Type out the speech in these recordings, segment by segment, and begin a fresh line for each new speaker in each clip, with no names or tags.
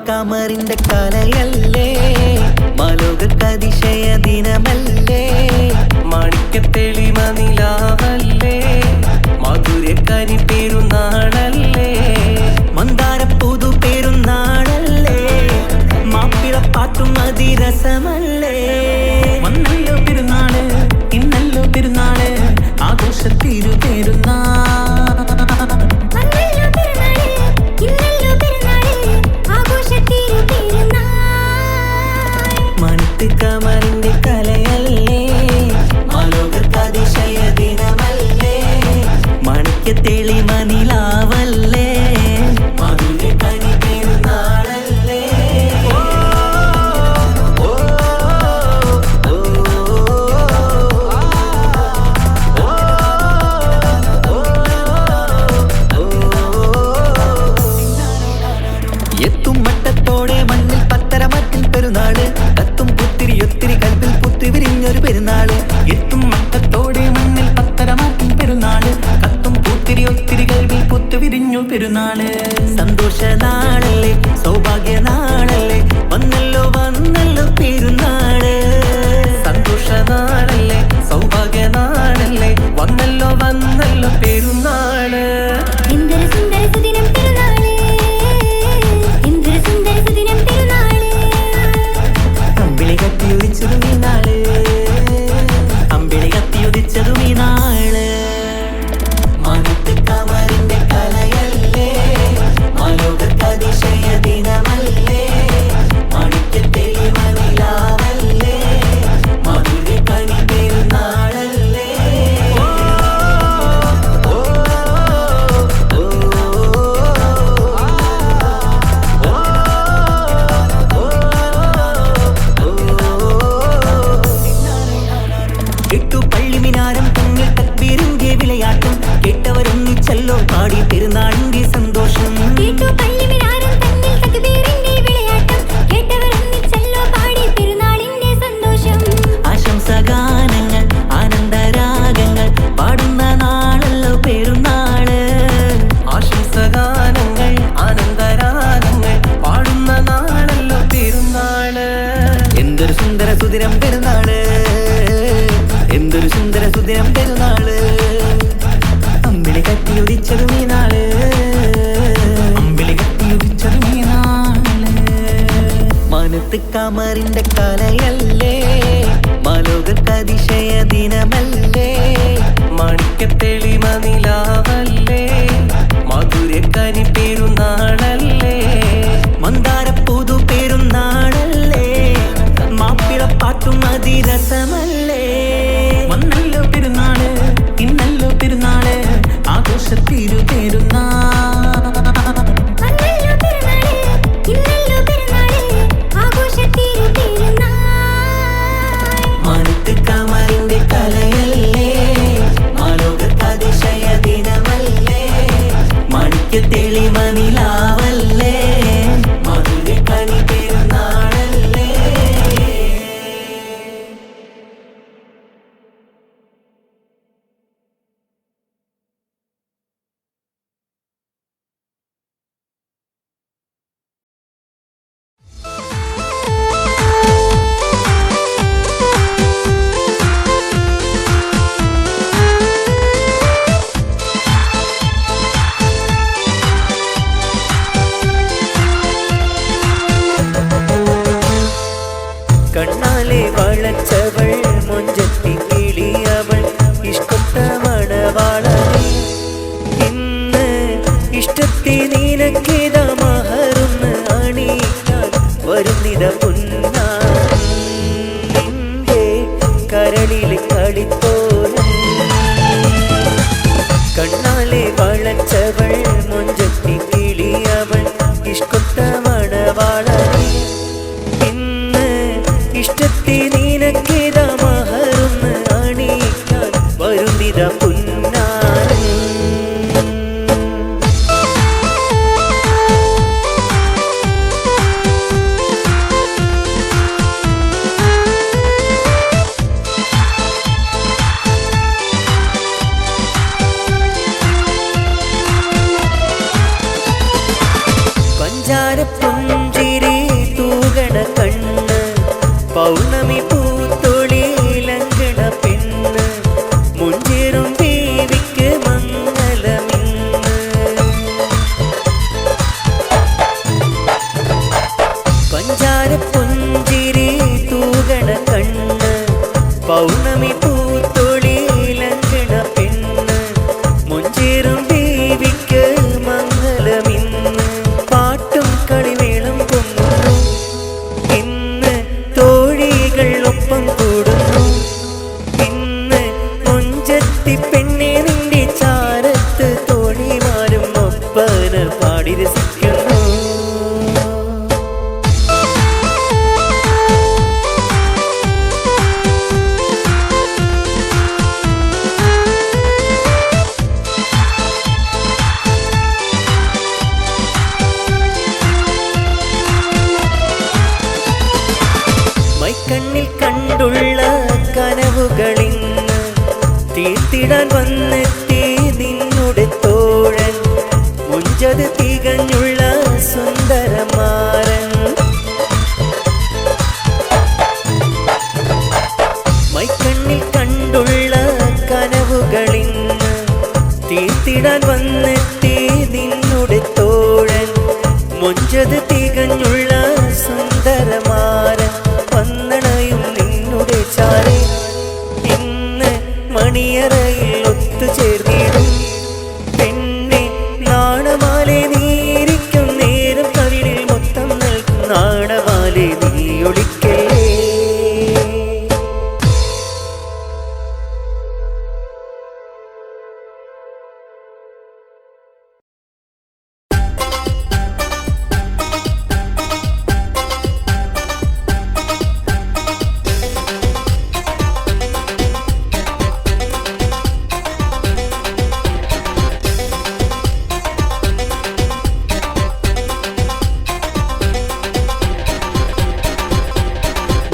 കമറിന്റെ കലയല്ലേ, മാലോകതിശയ ദിനമല്ലേ,
മാണിക്യത്തെളിമ നിലാവല്ലേ, മാധുര്യക്കനി പെരുന്നാളല്ലേ,
മന്ദാര പുതു പെരുന്നാളല്ലേ, മാപ്പിളപ്പാട്ടും അതിരസമല്ലേ.
വന്നല്ലോ പെരുന്നാള്, ഇന്നല്ലോ പെരുന്നാള്, ആഘോഷത്തിരു പെരുന്നാൾ.
കമറിന്റെ കലയല്ലേ, മാലോകതിശയ ദിനമല്ലേ, മാണിക്യത്തെളിമ നിലാവല്ലേ, മാധുര്യക്കനി പെരുന്നാളല്ലേ. എത്തും മട്ടത്തോടെ മണ്ണിൽ പത്തരമറ്റിൽ പെരുന്നാള്, കത്തും പുത്തിരിയൊത്തിരി കൽപ്പിൽ പുത്തിവിരിഞ്ഞൊരു പെരുന്നാള്.
എത്തും മട്ടത്തോടെ മണ്ണിൽ പത്തരമാറ്റിൻ പെരുന്നാള്, കത്തും പൂത്തിരിയൊത്തിരി കൽവിൽ പുത്തുവിരിഞ്ഞു പെരുന്നാള്.
സന്തോഷ നാളല്ലേ, സൗഭാഗ്യ നാളല്ലേ, വന്നല്ലോ വന്നല്ലോ പെരുന്നാള്.
സന്തോഷ നാളല്ലേ, സൗഭാഗ്യ നാളല്ലേ, വന്നല്ലോ വന്നല്ലോ പെരുന്നാള്.
അമ്പിളി കത്തിയുദിച്ചതും ഈ നാള്, അമ്പിളി കത്തിയുദിച്ചതും ഈ നാള്. മാനത്ത് കമറിന്റെ കലയല്ലേ, മാലോകതിശയ ദിനമല്ലേ, മാണിക്യത്തെളിമ നിലാവല്ലേ, മാധുര്യക്കനി പെരുന്നാളല്ലേ. എട്ടു പള്ളിമിനാരം തമ്മിൽ തക്ബീറിന്റെ വിളയാട്ടം, കേട്ടവരൊന്നിച്ചല്ലോ പാടി പെരുന്നാളിന്റെ സന്തോഷം. ആശംസഗാനങ്ങൾ ആനന്ദരാഗങ്ങൾ പാടുന്ന നാളല്ലോ പെരുന്നാള്.
ആശംസഗാനങ്ങൾ ആനന്ദരാഗങ്ങൾ പാടുന്ന നാളല്ലോ പെരുന്നാള്.
എന്തൊരു സുന്ദര സുദിനം പെരുന്നാള്, എന്തൊരു സുന്ദര സുദിനം പെരുന്നാള്. അമ്പിളി കത്തിയുദിച്ചതും ഈ നാള്,
അമ്പിളി കത്തിയുദിച്ചതും ഈ നാള്.
മാനത്ത് കമറിന്റെ കലയല്ലേ, മാലോകതിശയ ദിനമല്ലേ,
മാണിക്യത്തെളിമ നിലാവല്ലേ, മാധുര്യക്കനി പെരുന്നാളല്ലേ,
മന്ദാര പുതു പെരുന്നാളല്ലേ, മാപ്പിളപ്പാട്ടും അതിരസമല്ലേ.
വന്നല്ലോ പെരുന്നാള്, ഇന്നല്ലോ പെരുന്നാള്, ആഘോഷത്തിരു പെരുന്നാൾ.
മാനത്ത് കമറിന്റെ കലയല്ലേ, മാലോകതിശയ ദിനമല്ലേ, മാണിക്യത്തെളിമ നിലാവല്ലേ, മാധുര്യക്കനി പെരുന്നാളല്ലേ. കണ്ണാലെ വളച്ചവൾ മൊഞ്ചത്തി കിളിയവൾ ഇഷ്ടത്ത മണവാളനെ, ഇന്ന് ഇഷ്ടത്തി നീനക്കിത മഹറുന്ന് അണിയാൻ വരുന്നിത പൊന്നാൻ, നിന്റെ കരളിൽ കളിത്തോരൻ. കണ്ണാലെ വളച്ചവൾ മൊഞ്ചത്തി കിളിയവൾ ഇഷ്ടത്ത മണവാളനെ, ഇന്ന് ഇഷ്ടത്തി നീനക്കിത മഹറുന്ന് അണിയാൻ വരുന്നിത പൊന്നാൻ. പെണ്ണെ നിന്റെ ചാരത്ത് തോണിമാരും ഒപ്പന പാടി രസിക്കുന്നു. മൈക്കണ്ണിൽ കണ്ടുള്ള കനവുകളിന്ന് തീർത്തിടാൻ വന്നെത്തി നിന്നുടെ തോഴൻ, മുഞ്ചത് തികഞ്ഞുള്ള സുന്ദരമാരൻ. മൈക്കണ്ണിൽ കണ്ടുള്ള കനവുകളിന്ന് തീർത്തിടാൻ വന്നെത്തി നിന്നുടെ തോഴൻ, മുഞ്ചത് തികഞ്ഞുള്ള സുന്ദരമാരൻ. വന്നണയും നിന്നുടെ ചാരെ ഇന്ന് മണിയറയിൽ ഒത്തുചേർന്നിടും. പെണ്ണെ നാണമാലെ നീരിക്കും നേരം കവിളിൽ മൊത്തം നൽകും നാണമാലെ നീ ഒളിക്കല്ലേ.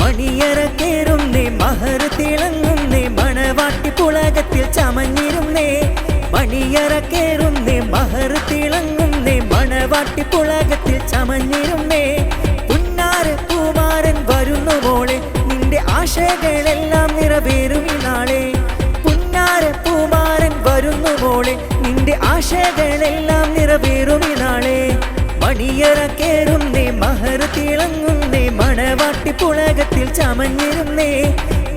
മണിയറക്കേറുന്നേ മഹർ തിളങ്ങുന്നേ മണവാട്ടി പുളകത്തിൽ ചമഞ്ഞിരുന്നേ. മണിയറക്കേറുന്നേ മഹർ തിളങ്ങുന്നേ മണവാട്ടി പുളകത്തിൽ ചമഞ്ഞിരുന്നേ. പുന്നാര പൂമാരൻ വരുന്നു മോളെ നിന്റെ ആശകളെല്ലാം നിറവേറും ഈ നാളെ. പുന്നാര പൂമാരൻ വരുന്നു മോളെ നിന്റെ ആശകളെല്ലാം നിറവേറും ഈ നാളെ. മണിയറക്കേറുന്നേ മഹർ തിളങ്ങുന്നേ മണവാട്ടി പുളകത്തിൽ ചമഞ്ഞിരുന്നേ.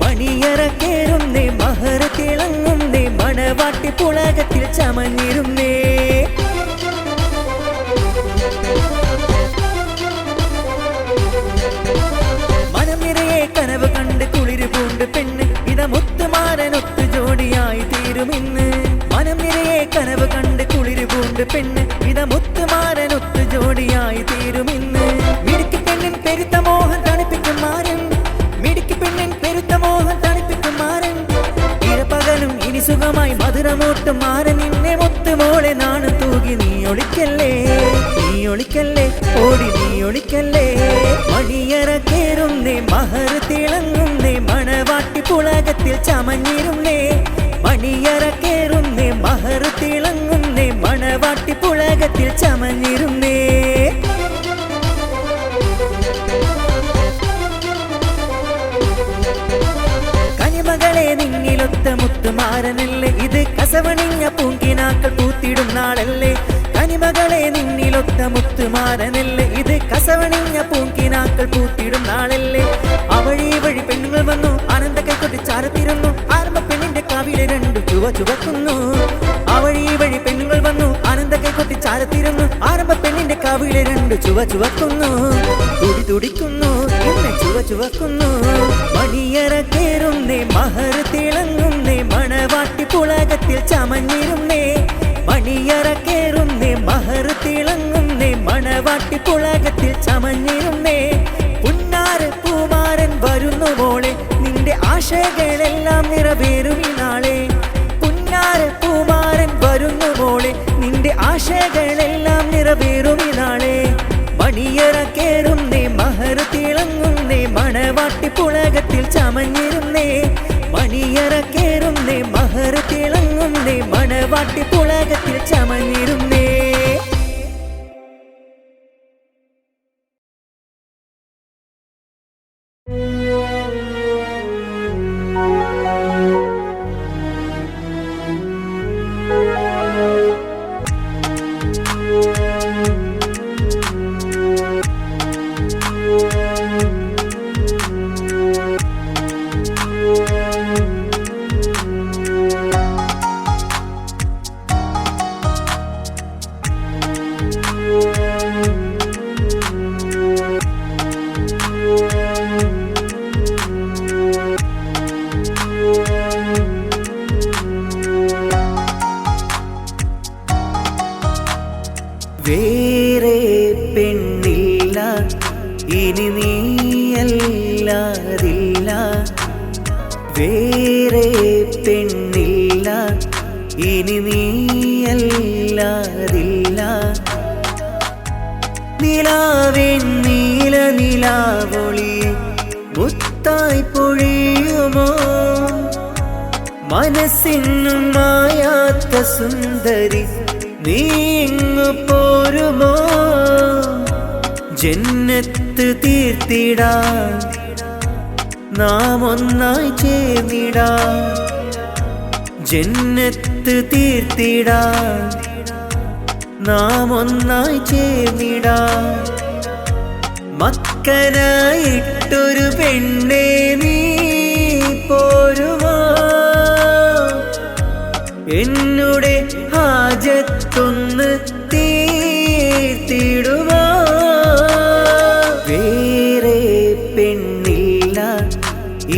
മണിയറക്കേറുന്നേ മഹർ തിളങ്ങുന്നേ മണവാട്ടി പുളകത്തിൽ ചമഞ്ഞിരുന്നേ. മനം നിറയെ കനവ് കണ്ട് കുളിര് പൂണ്ട് പെണ്ണ് ഇത മുത്തുമാരനൊത്തു ജോഡിയായി തീരുമിന്ന്. മനം നിറയെ കനവ് കണ്ട് കുളിര് പൂണ്ട് പെണ്ണ് ഇത മുത്തുമാരനൊത്തു ജോഡിയായി തീരുമിന്ന്. മിടുക്കി പെണ്ണിൻ പെരുത്ത മോഹൻ തണുപ്പിക്കും മാരൻ, മിടുക്കി പെണ്ണിൻ പെരുത്ത മോഹൻ തണുപ്പിക്കും മാരൻ. ഇരപകലും ഇനി സുഖമായി മധുരമൂട്ടും മാരൻ നിന്നെ മുത്തുമോളെ നാണു തൂകി നീ ഒളിക്കല്ലേ, നീ ഒളിക്കല്ലേ, ഓടി നീ ഒളിക്കല്ലേ. മണിയറക്കേറുന്നേ മഹർ തിളങ്ങുന്നേ മണവാട്ടി പുളകത്തിൽ ചമഞ്ഞിരുന്നേ. മണിയറക്കേറുന്നേ മഹർ തിളങ്ങുന്നേ മണവാട്ടി പുളകത്തിൽ ചമഞ്ഞിരുന്നേ. കനിമകളെ നിന്നിലൊത്ത മുത്തുമാരനല്ലേ ഇത് കസവണിഞ്ഞ പൂങ്കിനാക്കൾ പൂത്തിടും നാളല്ലേ. കനിമകളെ നിന്നിലൊത്ത മുത്തുമാരനല്ലേ ഇത് കസവണിഞ്ഞ പൂങ്കിനാക്കൾ പൂത്തിടും നാളല്ലേ. അവഴി വഴി പെണ്ണുങ്ങൾ വന്നു ആനന്ദ കൈക്കൊട്ടി ചാരത്തിരുന്നു. ആരംഭ പെണ്ണിന്റെ കാവിലെ രണ്ടു ചുവക്കുന്നു. അവഴി വഴി പെണ്ണുങ്ങൾ വന്നു ആനന്ദ കൈക്കൊട്ടി ചാരത്തിരുന്നു. ആരംഭ പെണ്ണിന്റെ കാവിലെ രണ്ടു ചുവക്കുന്നു. തുടി തുടിക്കുന്നു എന്നെ ചുവക്കുന്നു. മണിയറക്കേറുന്നേ മഹർ തിളങ്ങുന്നേ മണവാട്ടി പുളകത്തിൽ ചമഞ്ഞിരുന്നേ. മണിയറക്കേറുന്നേ മഹർ തിളങ്ങുന്നേ മണവാട്ടി പുളകത്തിൽ ചമഞ്ഞിരുന്നേ. പുന്നാര പൂമാരൻ വരുന്നു മോളെ നിന്റെ ആശകളെല്ലാം നിറവേറും ഈ നാളെ. പുന്നാര പൂമാരൻ വരുന്നു മോളെ നിന്റെ ആശകളെല്ലാം നിറവേറും ഈ നാളെ. മണിയറക്കേറുന്നേ മഹർ തിളങ്ങുന്നേ മണവാട്ടി പുളകത്തിൽ ചമഞ്ഞിരുന്നേ. മണിയറക്കേറുന്നേ മഹർ തിളങ്ങുന്നേ മണവാട്ടി പുളകത്തിൽ ചമഞ്ഞിരുന്നേ. വേറെ പെണ്ണില്ല ഇനി നീയല്ലാതില്ല വേറെ പെണ്ണില്ല ഇനി നീയല്ലാതില്ല നിലാവിൻ നീല നിലാവൊളി മുത്തായി പൊഴിയുമോ മനസ്സിനും മായാത്ത സുന്ദരി നീ ഇങ്ങു പോരുമോ ജന്നത്ത് തീർത്തിടാൻ നാം ഒന്നായി ചേർന്നിടാം ജന്നത്ത് തീർത്തിടാൻ നാം ഒന്നായി ചേർന്നിടാം മക്കനായിട്ടൊരു പെണ്ണേ നീ പോരുമോ എന്നുടെ ഹാജത്തൊന്ന് തീർത്തിടുമോ വേറെ പെണ്ണില്ല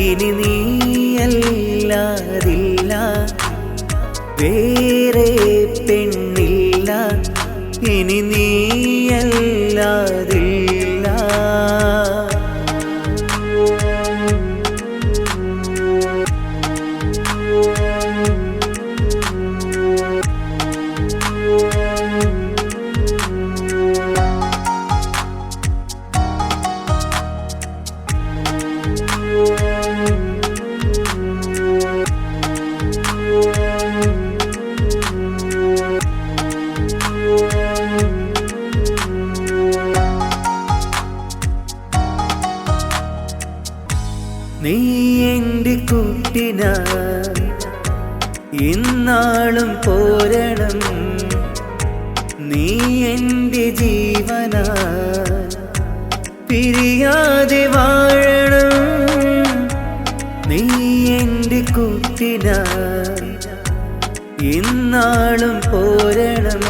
ഇനി നീയല്ലാതില്ല വേറെ പെണ്ണില്ല ഇനി നീയല്ലാതില്ല നീ എൻ്റെ കൂട്ടിനായി ഇന്നാളും പോരണം നീ എൻ്റെ ജീവനായി പിരിയാതെ വാഴണം നീ എൻ്റെ കൂട്ടിനായി ഇന്നാളും പോരണം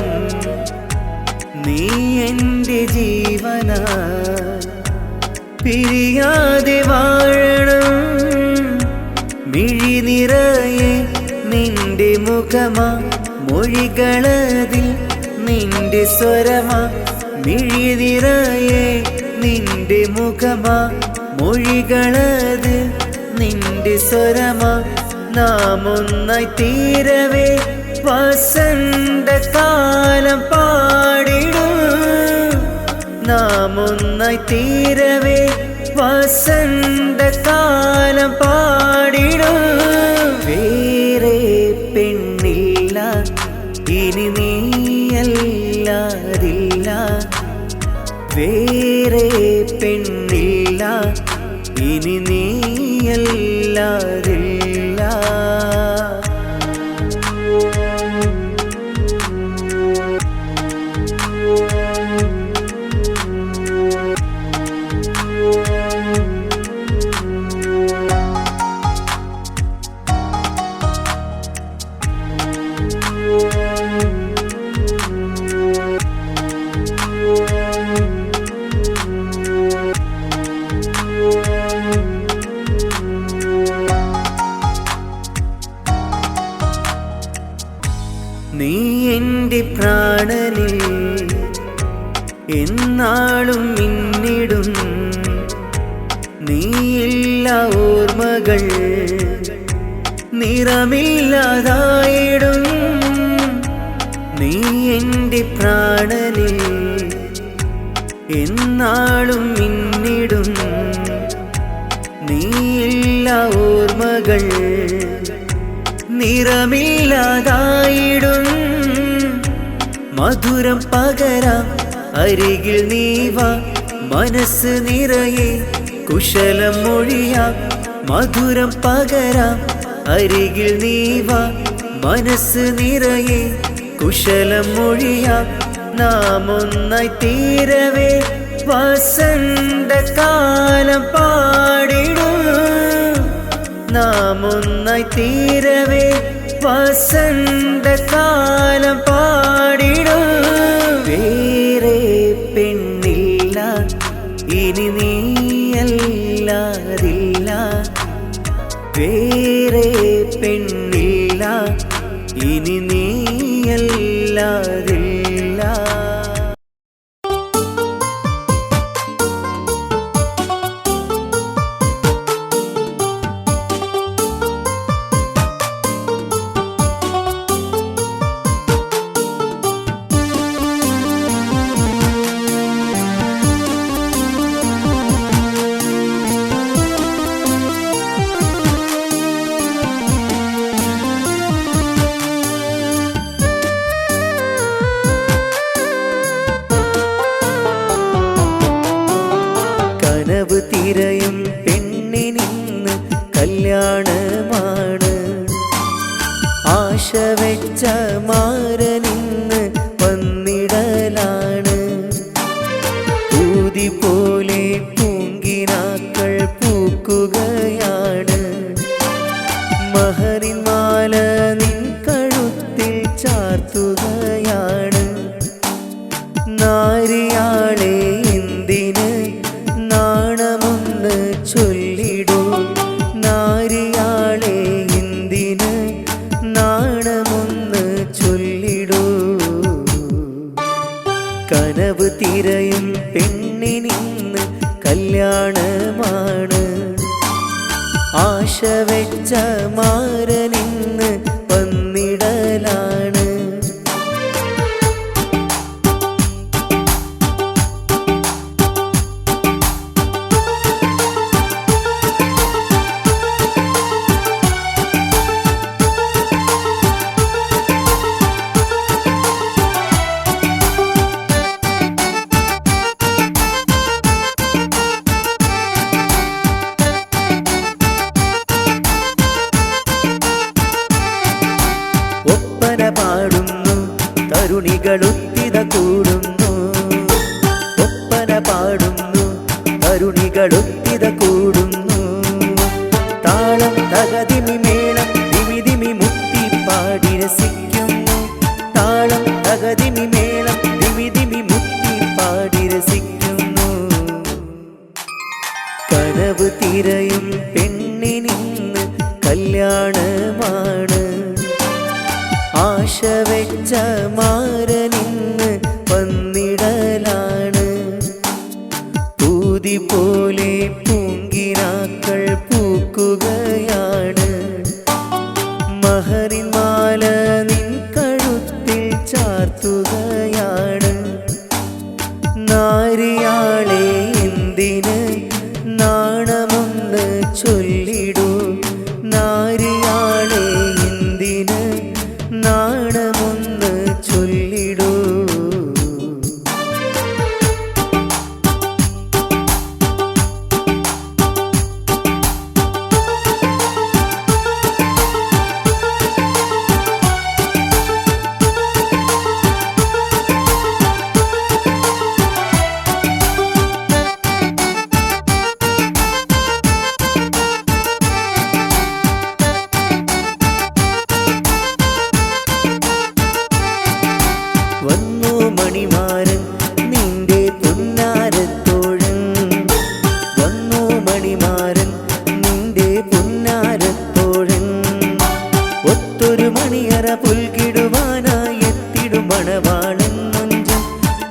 നീ എൻ്റെ ജീവനായി പിരിയാതെ വാഴണം മിഴി നിറയെ നിന്റെ മുഖമാ മൊഴികളതിൽ നിന്റെ സ്വരമാ മിഴി നിറയെ നിന്റെ മുഖമാ മൊഴികളത് നിന്റെ സ്വരമാ നാം ഒന്നായി തീരവേ വസന്തകാലം പാടിടും നാം ഒന്നായി തീരവേ വസന്തകാലം പാടിടും വേറെ പെണ്ണില്ല ഇനി നീയല്ലാതില്ല വേറെ പെണ്ണില്ല ഇനി നീയല്ലാതില്ല നീ എൻ്റെ പ്രാണനിൽ എന്നാളും മിന്നിടും നീയില്ല ഓർമ്മകൾ നിറമില്ലാതായിടും നീ എൻ്റെ പ്രാണനിൽ എന്നാളും മിന്നിടും നീയില്ല ഓർമ്മകൾ നിറമില്ലാതായിടും മധുരം പകരാം അരികിൽ നീവാ മനസ്സ് നിറയെ കുശലം മൊഴിയാം മധുരം പകരാം അരികിൽ നീവാ മനസ്സ് നിറയെ കുശലം മൊഴിയാം നാം ഒന്നായി തീരവേ വസന്തകാലം പാടിടും നാം ഒന്നായി തീരവേ വസന്തകാലം പാടിടും വേറെ പെണ്ണില്ല ഇനി നീയല്ലാതില്ല വേറെ പെണ്ണില്ല ഇനി നീയല്ലാതില്ല വെച്ച മാരനിന്ന് വന്നിടലാണ്. ഊതി പോലെ പൂങ്കിനാക്കൾ പൂക്കുകയാണ്. മഹറിൻ മാല നിൻ കഴുത്തിൽ ചാർത്തുകയാണ്. നാരിയാളെ എന്തിന് നാണമൊന്ന് ചൊല്ലിടൂ. നാരിയാളെ എന്തിന് നാണമൊന്ന് ചൊല്ലിടൂ. കനവ് തിരയും പെണ്ണിനിന്ന് കല്യാണമാണ്. ആശ വെച്ച മാരനിന്ന് വന്നിടലാണ്. ഒപ്പന പാടുന്നു തരുണികളൊത്തിത കൂടുന്നു. ഒപ്പന പാടുന്നു തരുണികളൊത്തിത കൂടുന്നു. താളം തകതിമി മേളം ദിമിദിമി മുത്തി പാടി രസിക്കുന്നു. താളം തകതിമി മേളം ദിമിദിമി മുത്തി പാടി രസിക്കുന്നു. കനവ് തിരയും പെണ്ണിനിന്ന് കല്യാണമാണ്. ആശ വെച്ച മാരനിന്ന് വന്നിടലാണ്. ഊതി പോലെ പൂങ്കിനാക്കൾ പൂക്കുകയാണ്. മഹറിൻ മാല നിൻ കഴുത്തിൽ ചാർത്തുകയാണ്. നാരിയാളെ എന്തിന് നാണമൊന്ന് ചൊല്ലിടൂ. നാരിയാളെ എന്തിന് നാണമൊന്ന് ചൊല്ലിടൂ. വന്നു മണിമാരൻ നിന്റെ പുന്നാരത്തോഴൻ. വന്നു മണിമാരൻ നിന്റെ പുന്നാരത്തോഴൻ. ഒത്തൊരു മണിയറ പുൽകിടുവാനായി എത്തിടും മണവാളൻ മുഞ്ചൻ.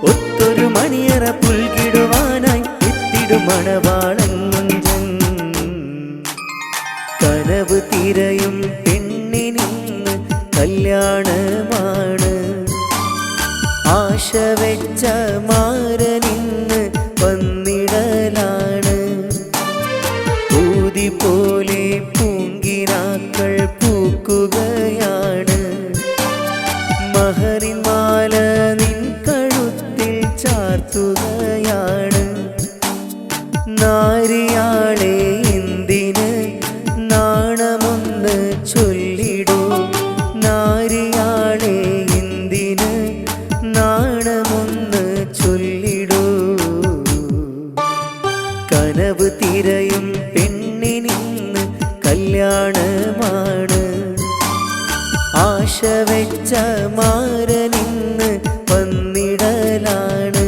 ഒത്തൊരു മണിയറ പുൽകിടുവാനായി എത്തിടും മണവാളൻ മുഞ്ചൻ. കനവ് തിരയും പെണ്ണിനിന്ന് കല്യാണമാണ്. ആശ വെച്ച മാരനിന്ന് വന്നിടലാണ്. ഊതി പോലെ പൂങ്കിനാക്കൾ പൂക്കുകയാണ്. മഹറിൻ മാല നിൻ കഴുത്തിൽ ചാർത്തുകയാണ്. നാരിയാളെ എന്തിന് നാണമൊന്ന് ചൊല്ലിടൂ. നാരിയാളെ എന്തിന് നാണമൊന്ന് ചൊല്ലിടൂ. കനവ് തിരയും പെണ്ണിനിന്ന് കല്യാണമാണ്. ആശ വെച്ച മാരനിന്ന് വന്നിടലാണ്.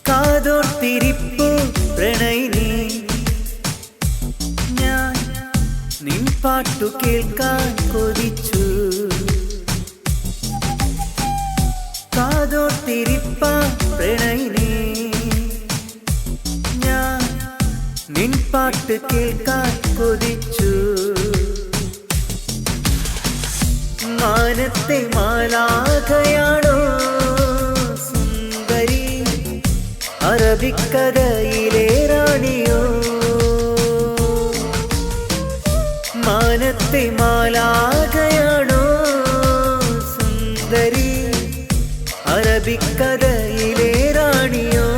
കാതോർത്തിരിപ്പു പ്രണയിനി ഞാൻ നിൻ പാട്ടു കേൾക്കാൻ കൊതിച്ചു. കാതോർത്തിരിപ്പ പ്രണയിനി ഞാൻ നിൻ പാട്ട് കേൾക്കാൻ കൊതിച്ചു. മാനത്തെ മാലാഖയാണോ സുന്ദരി, അറബിക്കഥയിലെ റാണിയോ? മാനത്തെ മാലാഖയാണോ സുന്ദരി, അറബിക്കഥയിലെ റാണിയോ?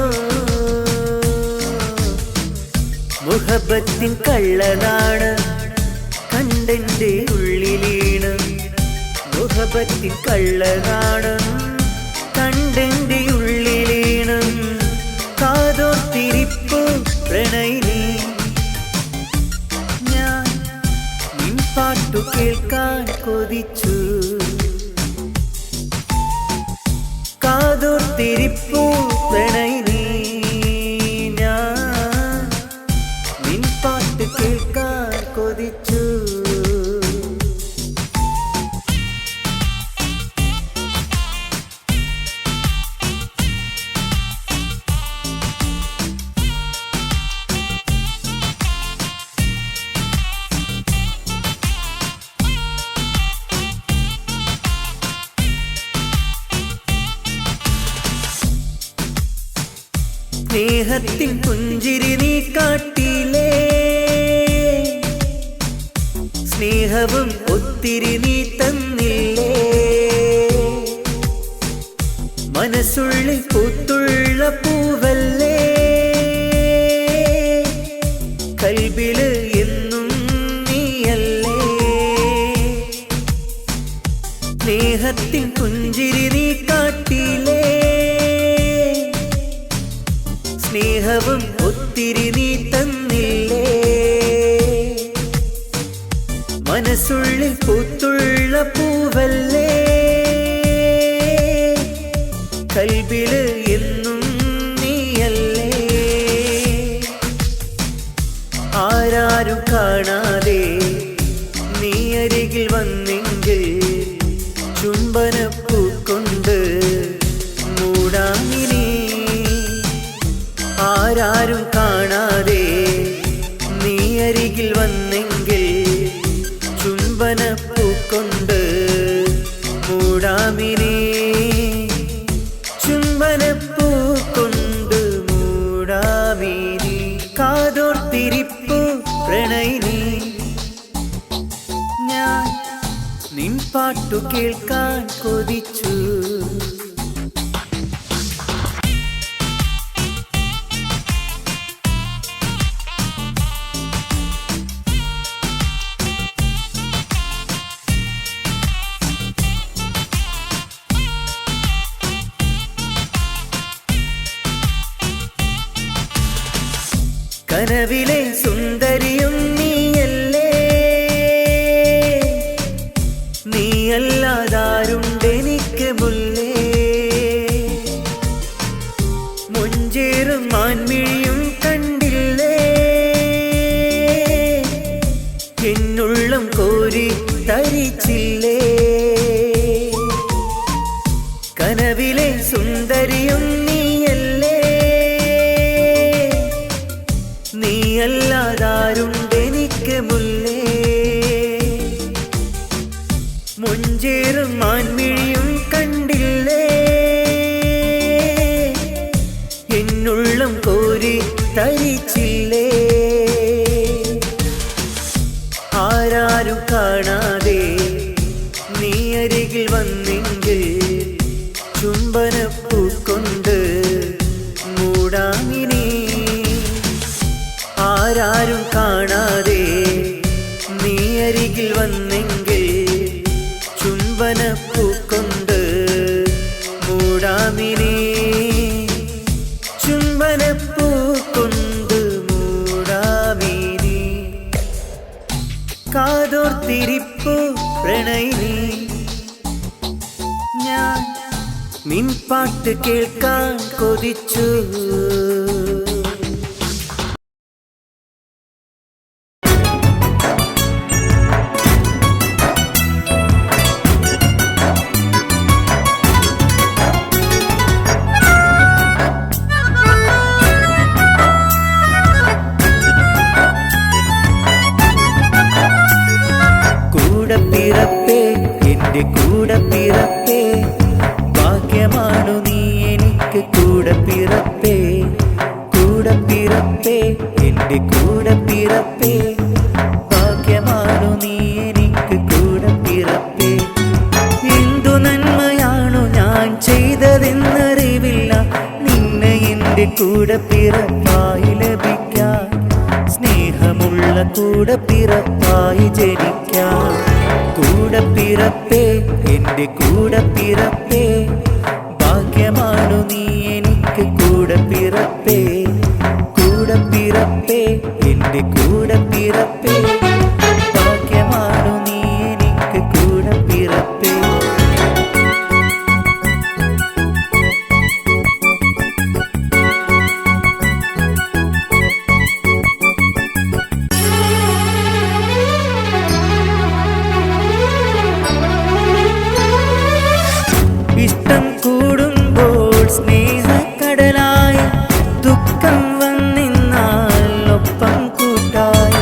മുഹബത്തിൻ കള്ളനാണ് കണ്ടെന്റെ ഉള്ളിലീണ്, മുഹബത്തിൻ കള്ളനാണ് കണ്ടെന്റെ ഉള്ളിലീണ്. കാതോർത്തിരിപ്പു പ്രണയിനി, ഞാൻ നിൻ പാട്ടു കേൾക്കാൻ കൊതിച്ചു. കാതോർത്തിരിപ്പു പ്രണയിനി, ഞാൻ നിൻ പാട്ട് കേൾക്കാൻ കൊതിച്ചു. സ്നേഹത്തിൻ പുഞ്ചിരി നീ കാട്ടിലേ, സ്നേഹവും ഒത്തിരി നീ തന്നില്ലേ. മനസ്സുള്ളിൽ പൂത്തുള്ള പൂവല്ലേ, കൽബില് എന്നും നീയല്ലേ. സ്നേഹത്തിൻ പുഞ്ചിരി നീ കാട്ടിലേ, സ്നേഹവും ഒത്തിരി നീ തന്നില്ലേ. മനസ്സുള്ളിൽ പൂത്തുള്ള പൂവല്ലേ, കൽബില് എന്നും നീയല്ലേ. ആരാരും കാണാതെ നീ അരികിൽ വന്നെങ്കിൽ ചുംബനപ്പൂ കൊണ്ട് മൂടാമിനി. ആരാരും കാണാതെ നീ അരികിൽ വന്നെങ്കിൽ ചുംബനപ്പൂ കൊണ്ട് മൂടാമിനി, ചുംബനപ്പൂ കൊണ്ട് മൂടാമിനി. കാതോർത്തിരിപ്പു പ്രണയിനി, ഞാൻ നിൻ പാട്ടു കേൾക്കാൻ കൊതിച്ചു. കനവിലെ സുന്ദരിയും നീയല്ലേ, നീയല്ലാതാരുണ്ടെനിക്ക് മുല്ലേ. മുഞ്ചേറും മാൻമിഴിയും കണ്ടില്ലേ, എന്നുള്ളം കോരി തരിച്ചില്ലേ. കനവിലെ സുന്ദരിയും നീയല്ലേ, നീയല്ലാതാരുണ്ടെനിക്ക് മുല്ലേ. മുഞ്ചേറും മാൻമിഴിയും കണ്ടില്ലേ, എന്നുള്ളം കോരി തരിച്ചില്ലേ. ആരാരും കാണാതെ നീ അരികിൽ വന്നെങ്കിൽ ചുംബനപ്പൂ കൊണ്ട് മൂടാമിനി. ആരാരും കാണാതെ നീ അരികിൽ വന്നെങ്കിൽ ചുംബനപ്പൂ കൊണ്ട് മൂടാമിനി, ചുംബനപ്പൂ കൊണ്ട് മൂടാമിനി. കാതോർത്തിരിപ്പു പ്രണയിനി, ഞാൻ നിൻ പാട്ട് കേൾക്കാൻ കൊതിച്ചു. കൂടെ പിറപ്പേ എൻ എൻ്റെ കൂടെ പിറപ്പേ ഭാഗ്യമാണു നീ എനിക്ക് കൂടെ പിറപ്പേ കൂടെ പിറപ്പേ എൻ്റെ കൂടെ പിറപ്പേ ഭാഗ്യമാണു നീ എനിക്ക് കൂടെ പിറപ്പേ എന്തു നന്മയാണു ഞാൻ ചെയ്തതെന്നറിവില്ല നിന്നെ എൻ്റെ കൂടെ പിറപ്പായി ലഭിക്കാൻ സ്നേഹമുള്ള കൂടെ പിറപ്പായി ജനിക്കാൻ കൂടെ പിറപ്പേ എൻ്റെ കൂടെ പിറപ്പേ ഭാഗ്യമാണു നീ എനിക്ക് കൂടെ പിറപ്പേ കൂടെ പിറപ്പേ എൻ്റെ കൂടെ പിറപ്പേ ഭാഗ്യമാണു നീ എനിക്ക് കൂടെ പിറപ്പേ ഇഷ്ടം കൂടുമ്പോൾ സ്നേഹക്കടലായി ദുഃഖം വന്നിന്നാൽ ഒപ്പം കൂട്ടായി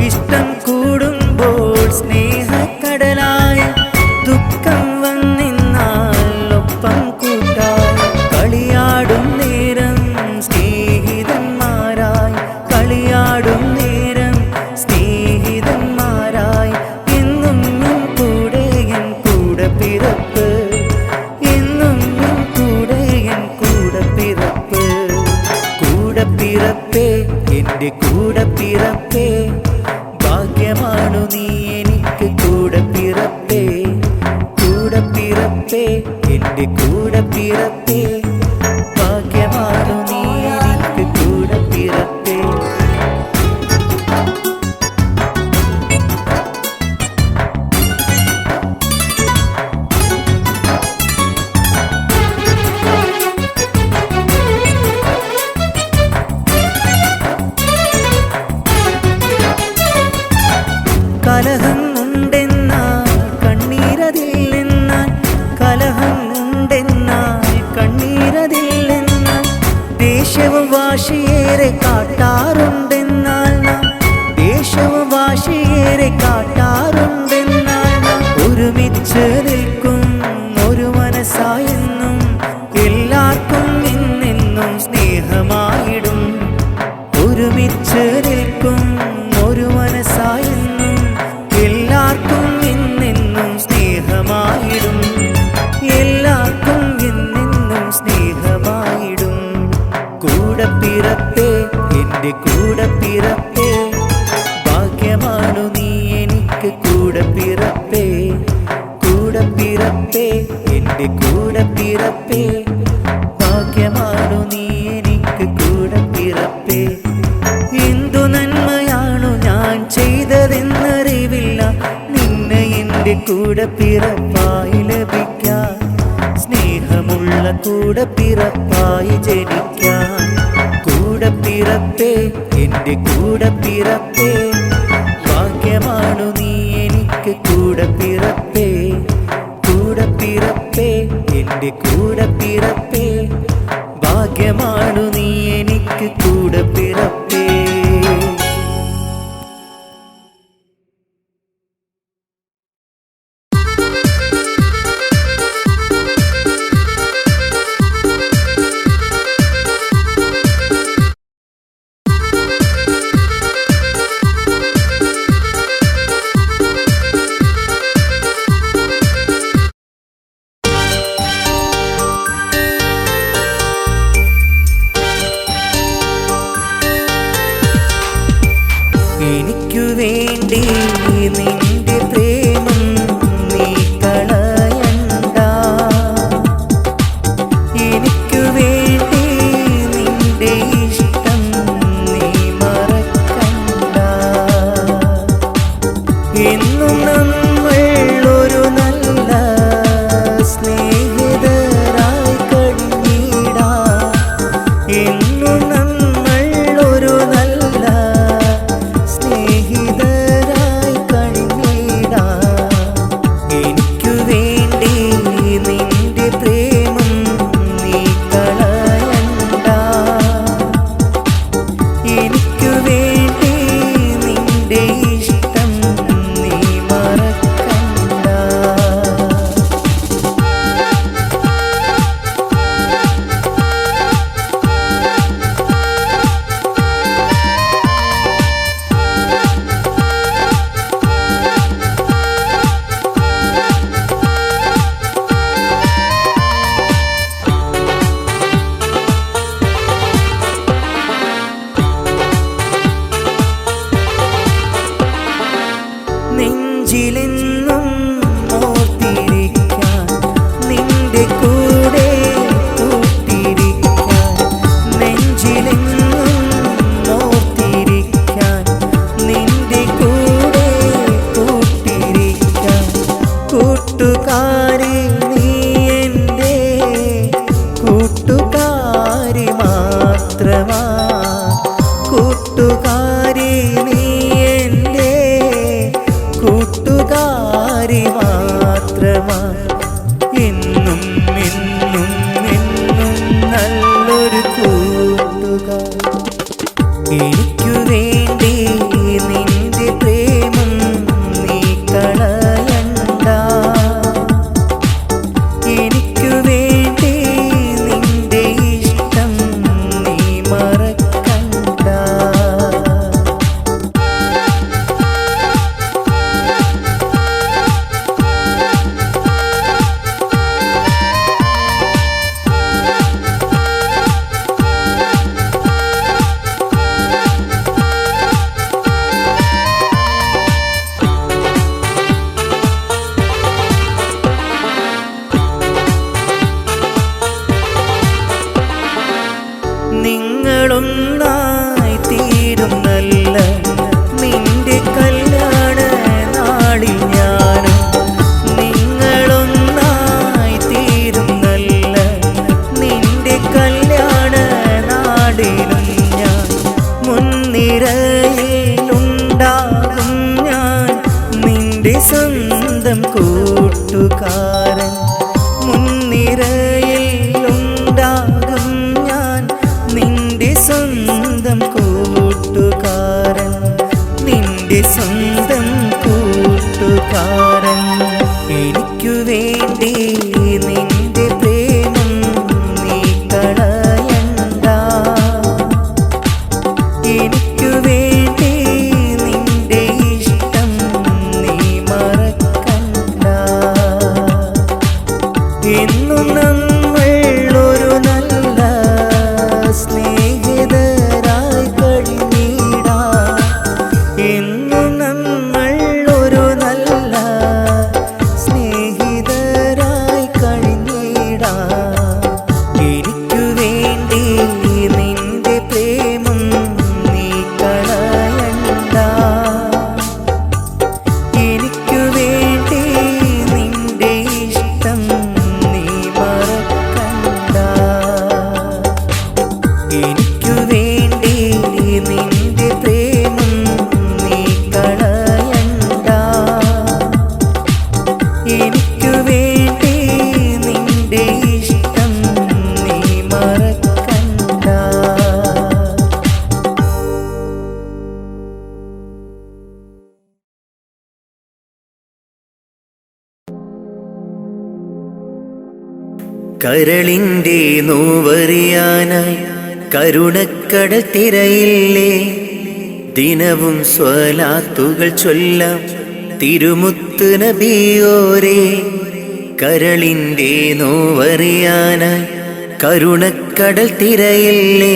ഇഷ്ടം കൂടുമ്പോൾ സ്നേഹക്കടലായി ദുഃഖം വന്നിന്നാൽ ഒപ്പം കൂട്ടായി കളിയാടും നേരം സ്നേഹിതന്മാരായി കളിയാടും നേരം സ്നേഹിതന്മാരായി എന്നും കൂടെ എൻ കൂടെ പിറപ്പ് പിറപ്പേ എൻ്റെ കൂടെ പിറപ്പേ ഭാഗ്യമാണു നീ എനിക്ക് കൂടെ പിറപ്പേ കൂടെ പിറപ്പേ എൻ്റെ കൂടെ പിറപ്പേ ഭാഗ്യമാണു നീ എനിക്ക് കൂടെ പിറപ്പേ കലഹം ഉണ്ടെന്നാൽ കണ്ണീരതില്ലെന്നാൽ കലഹം ഉണ്ടെന്നാൽ കണ്ണീരതില്ലെന്നാൽ ദേഷ്യവും വാശിയേറെ കാട്ടാറുണ്ടെന്നാൽ നാം ദേഷ്യവും വാശിയേറെ കാട്ടാറുണ്ടെന്നാൽ നാം ഒരുമിച്ച് നിൽക്കും ഒരു മനസ്സായെന്നും എല്ലാവർക്കും നിന്നെന്നും സ്നേഹമായിടും ഒരുമിച്ച് നിൽക്കും ഒരു മനസ്സായെന്നും എല്ലാവർക്കും എന്നെന്നും സ്നേഹമായിടും എല്ലാവർക്കും എന്നെന്നും സ്നേഹമായിടും കൂടെ പിറപ്പേ എൻ്റെ കൂടെ പിറപ്പേ ഭാഗ്യമാണു നീ എനിക്ക് കൂടെ പിറപ്പേ കൂടെ പിറപ്പേ എൻ്റെ കൂടെ പിറപ്പേ ഭാഗ്യമാണു നീ എനിക്ക് കൂടെ പിറപ്പേ എന്തു നന്മയാണു ഞാൻ ചെയ്തതെന്നറിവില്ല നിന്നെ എൻ്റെ കൂടെ പിറപ്പായി ലഭിക്കാൻ സ്നേഹമുള്ള കൂടെ പിറപ്പായി ജനിക്കാൻ കൂടെ പിറപ്പേ എൻ്റെ കൂടെ പിറപ്പേ ഭാഗ്യമാണു നീ എനിക്ക് കൂടെ പിറപ്പേ കൂടെ പിറപ്പേ എൻ്റെ കൂടെ പിറപ്പേ ഭാഗ്യമാണു നീ എനിക്ക് കൂടെ പിറപ്പേ എനിക്കു വേണ്ടി നിന്റെ പ്രേമം നീ കളയണ്ട എനിക്കു വേണ്ടി നിന്റെ ഇഷ്ടം നീ മറക്കണ്ട എന്നും നമ്മൾ ഒരു നല്ല സ്നേഹിതരായി കഴിഞ്ഞിടാം എന്നും നമ്മൾ ഒരു നല്ല സ്നേഹിതരായി കഴിഞ്ഞിടാം എനിക്കു വേണ്ടി നിന്റെ പ്രേമം നീ കളയണ്ട എനിക്കു വേണ്ടി നിന്റെ ഇഷ്ടം നീ മറക്കണ്ട നെഞ്ചിലെന്നും ഓർത്തിരിക്കാൻ നിന്റെ കൂടെ കൂട്ടിരിക്കാൻ നെഞ്ചിലെന്നും ഓർത്തിരിക്കാൻ നിന്റെ കൂടെ കൂട്ടിരിക്കാൻ കൂട്ടുകാരി നീ എൻ്റെ കൂട്ടുകാരി മാത്രമാ കൂട്ടുകാരി നീ എൻ്റെ കൂട്ടുകാരി മാത്രമാ എന്നും എന്നും എന്നും നല്ലൊരു കൂട്ടുകാർ എനിക്കു വേണ്ടി നിന്റെ പ്രേമം നീ കളയണ്ട എനിക്കു വേണ്ടി നിന്റെ ഇഷ്ടം നീ മറക്കണ്ട നിങ്ങളൊന്നായി തീരുന്നല്ല നിന്റെ കല്യാണ നാളിൽ ഞാനും നിങ്ങളൊന്നായി തീരുന്നല്ല നിന്റെ കല്യാണ നാളിലും ഞാൻ മുൻനിരയിലുണ്ടാകും ഞാൻ നിന്റെ സ്വന്തം കൂട്ടുകാരൻ മുൻനിരയിലുണ്ടാകും ഞാൻ നിന്റെ സ്വന്തം കൂട്ടുകാരൻ നിന്റെ സ്വന്തം കൂട്ടുകാരൻ എനിക്കു വേണ്ടി നിന്റെ പ്രേമം നീ കളയണ്ട എനിക്കു വേണ്ടി നിന്റെ ഇഷ്ടം നീ മറക്കണ്ട എന്നും നമ്മൾ ഒരു നല്ല സ്നേഹിതരായി കഴിഞ്ഞിടാം എന്നും നമ്മൾ ഒരു നല്ല സ്നേഹിതരായി കഴിഞ്ഞിടാം എനിക്കു വേണ്ടി നിന്റെ പ്രേമം നീ കളയണ്ട എനിക്കു വേണ്ടി നിന്റെ ഇഷ്ടം നീ മറക്കണ്ട എനിക്കു വേണ്ടി നിന്റെ പ്രേമം നീ കളയണ്ട എനിക്കു വേണ്ടി നിന്റെ ഇഷ്ടം നീ മറക്കണ്ട കരളിൻ്റെ നോവറിയാനായി കരുണക്കടൽ തിരയില്ലേ ദിനവും സ്വലാത്തുകൾ ചൊല്ലാം തിരുമുത്ത് നബിയോരേ കരളിൻ്റെ നോവറിയാനായി കരുണക്കടൽ തിരയില്ലേ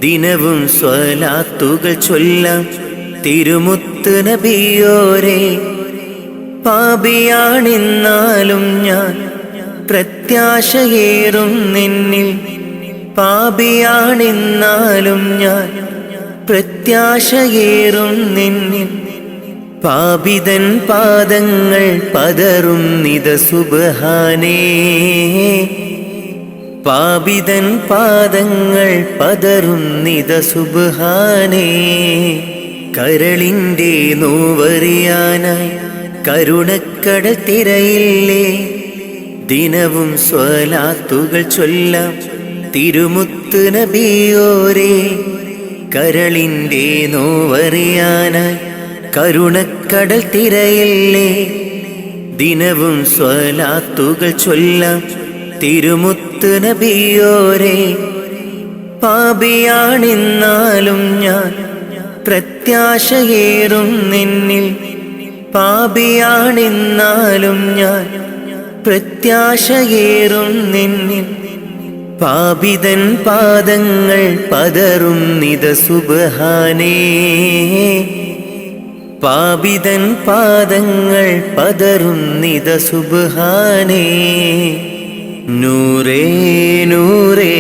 ദിനവും സ്വലാത്തുകൾ ചൊല്ലാം തിരുമുത്ത് നബിയോരേ പാപിയാണെന്നാലും ഞാൻ പ്രത്യാശയേറും നിന്നിൽ പാപിയാണെന്നാലും ഞാൻ പ്രത്യാശയേറും നിന്നിൽ പാപിതൻ പാദങ്ങൾ പതറും നിത സുബ്ഹാനേ പാപിതൻ പാദങ്ങൾ പതറും നിത സുബ്ഹാനേ കരളിൻ്റെ നോവറിയാനായി കരുണക്കടൽ തിരയില്ലേ ദിനവും സ്വലാത്തുകൾ ചൊല്ലാം തിരുമുത്ത് നബിയോരേ കരളിൻ്റെ നോവറിയാനായി കരുണക്കടൽ തിരയില്ലേ ദിനവും സ്വലാത്തുകൾ ചൊല്ലാം തിരുമുത്ത് നബിയോരേ പാപിയാണെന്നാലും ഞാൻ പ്രത്യാശയേറും നിന്നിൽ പാപിയാണെന്നാലും ഞാൻ പ്രത്യാശയേറും നിന്നിൽ പാപിതൻ പാദങ്ങൾ പതറും നിത സുബ്ഹാനേ പാപിതൻ പാദങ്ങൾ പതറുന്നിത സുബ്ഹാനേ നൂറേ നൂറേ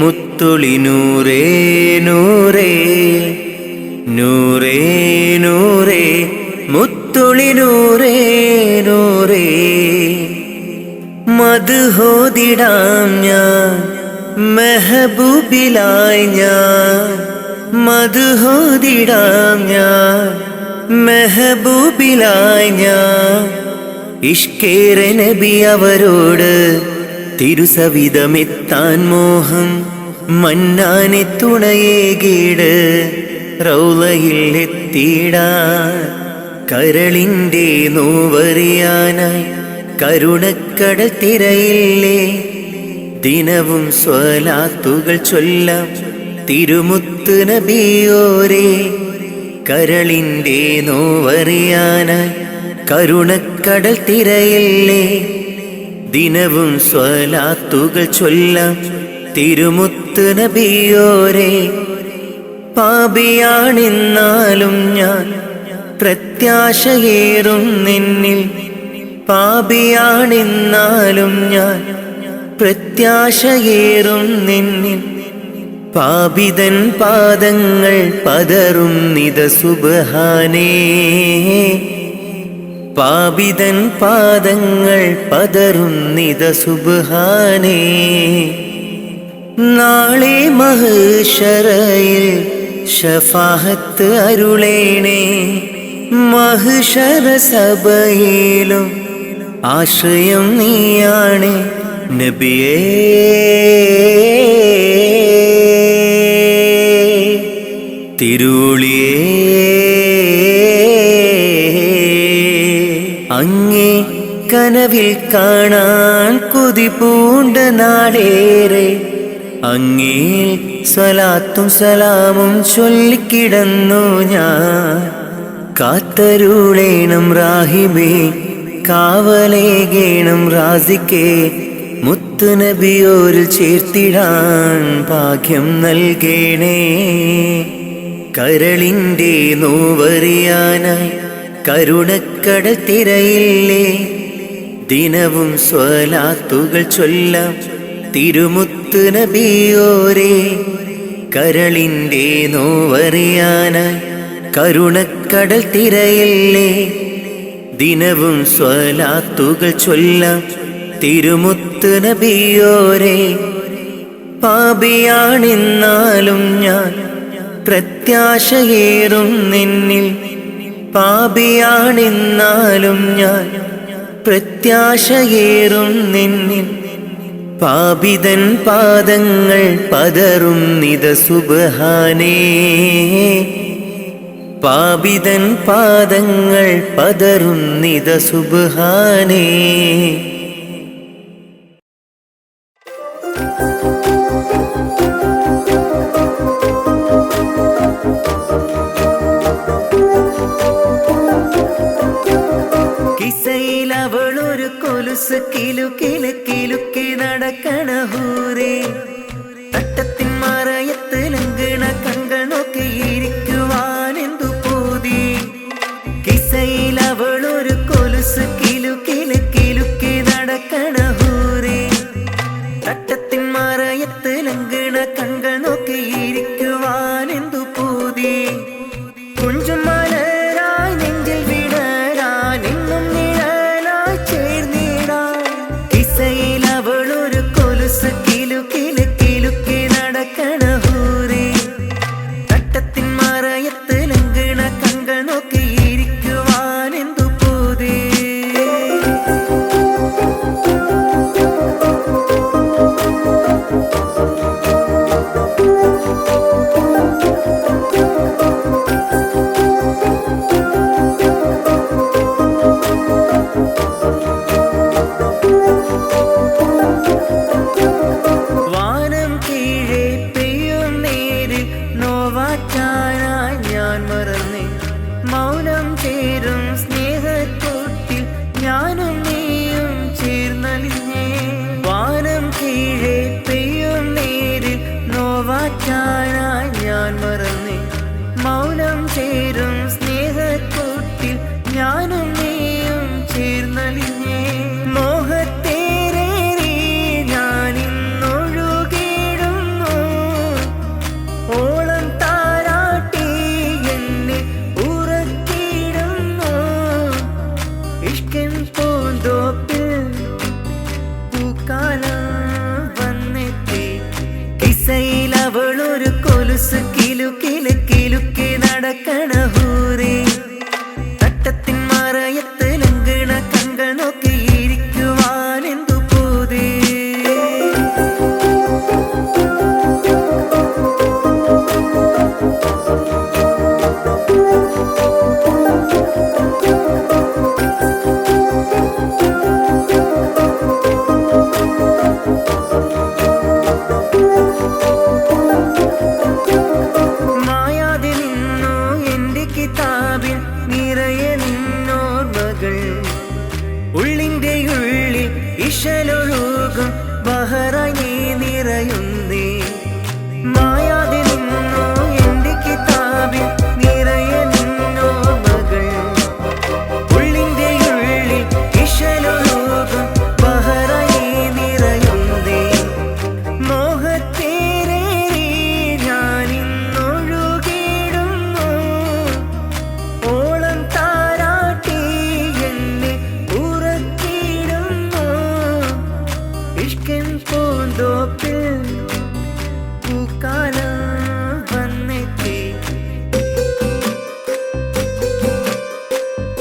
മുത്തുളി നൂറേ നൂറേ നൂറേ നൂറേ മുത്തുളി നൂറേ നൂറേ മദ്ഹോദിടാം ഞാൻ മെഹബൂബിലായി ഞാൻ മദ്ഹോദിടാം ഞാൻ മെഹബൂബിലായി ഞാൻ ഇഷ്കേറെ നബി അവരോട് തിരുസവിധമെത്താൻ മോഹം മന്നാനെ തുണയേകീട് റൗളയിൽ എത്തിയിടാൻ കരളിൻ്റെ നോവറിയാനായി കരുണക്കടൽ തിരയില്ലേ ദിനവും സ്വലാത്തുകൾ ചൊല്ലാം തിരുമുത്ത് നബിയോരേ കരളിൻ്റെ നോവറിയാനായി കരുണക്കടൽ തിരയില്ലേ ദിനവും സ്വലാത്തുകൾ ചൊല്ലാം തിരുമുത്ത് നബിയോരേ പാപിയാണെന്നാലും ഞാൻ പ്രത്യാശയേറും നിന്നിൽ പാപിയാണെന്നാലും ഞാൻ പ്രത്യാശയേറും നിന്നിൽ പാപിതൻ പാദങ്ങൾ പതറും നിത സുബ്ഹാനേ പാപിതൻ പാദങ്ങൾ പതറും നിത സുബ്ഹാനേ നാളെ മഹ്ശറയിൽ ശഫാഅത്ത് അരുളേണേ മഹ്ശറ സഭയിലും ആശ്രയം നീയാണ് നബിയേ തിരുളിയേ അങ്ങേ കനവിൽ കാണാൻ കൊതി പൂണ്ട നാടേറെ അങ്ങേ സ്വലാത്തും സലാമും ചൊല്ലിക്കിടന്നു ഞാൻ കാത്തരുളേണം റാഹിബേ കാവലേകേണം റാസിക്കേ മുത്ത് നബിയോരിൽ ചേർത്തിടാൻ ഭാഗ്യം നൽകേണേ കരളിൻ്റെ നോവറിയാനായി കരുണക്കടൽ തിരയില്ലേ ദിനവും സ്വലാത്തുകൾ ചൊല്ലാം തിരുമുത്ത് നബിയോരേ കരളിൻ്റെ നോവറിയാനായി കരുണക്കടൽ തിരയില്ലേ ദിനവും സ്വലാത്തുകൾ ചൊല്ലാം തിരുമുത്ത് നബിയോരേ പാപിയാണെന്നാലും ഞാൻ പ്രത്യാശയേറും നിന്നിൽ പാപിയാണെന്നാലും ഞാൻ പ്രത്യാശയേറും നിന്നിൽ പാപിതൻ പാദങ്ങൾ പതറും നിത സുബ്ഹാനേ പാപിതൻ പാദങ്ങൾ പതറും നിത സുബ്ഹാനേ കിസയിലവളൊരു കൊലുസ് കിലുക്കി നടക്കണ ഹൂരേ തട്ടത്തിൻ മറയത്ത് ലങ്കണ കങ്കൾ നോക്കിയിരിക്കുവാനെന്തു പൂതി കിസയിലവളൊരു കൊലുസ് കിലുക്കി നടക്കണ ഹൂരേ തട്ടത്തിൻ മറയത്ത് ലങ്കണ കങ്കൾ നോക്കിയിരിക്കുവാനെന്തു പൂതി കുഞ്ചും മലരായി നെഞ്ചിൽ വിടരാൻ എങ്ങും നിഴലായി ചേർന്നിടാൻ കിസയിലവളൊരു കൊലുസ് കിലുക്കി നടക്കണ ഹൂരേ തട്ടത്തിൻ മറയത്ത് ലങ്കണ കങ്കൾ നോക്കിയിരിക്കുവാനെന്തു പൂതി ചെന്നലിഞ്ഞേ മോഹത്തേരേറി ഞാനിന്നൊഴുകിടുന്നു ഓളം താരാട്ടി എന്നെ ഉറക്കിടുന്നു ഇഷ്കിൻ പൂന്തോപ്പിൽ പൂക്കാലം വന്നെത്തി കിസയിൽ അവളൊരു കൊലുസ് കിലുക്കില് കിലുക്കി നടക്കണ ഹൂറി തട്ടത്തിൻ മറയത്ത് ലങ്കണ കങ്കൾ നോക്കിയിരിക്കുവാൻ എന്തു പൂതി മായാതെ നിന്നോ എന്റെ കിതാബിൽ നിറയെ നിന്നോർമ്മകൾ ഉള്ളിന്റെ ഉള്ളിൽ ഇശലൊഴുകും ബഹറായി നീ നിറയുന്നേ മായാതെ നിന്നോ എന്റെ കിതാബിൽ നിറയെ നിന്നോർമ്മകൾ ഉള്ളിന്റെ ഉള്ളിൽ ഇശലൊഴുകും ബഹറായി നീ നിറയുന്നേ മോഹത്തേരേറി ഞാനിന്നൊഴുകിടുന്നു ഓളം താരാട്ടി എന്നെ ഉറക്കിടുന്നു ഇഷ്കിൻ പൂന്തോപ്പിൽ പൂക്കാലം വന്നെത്തി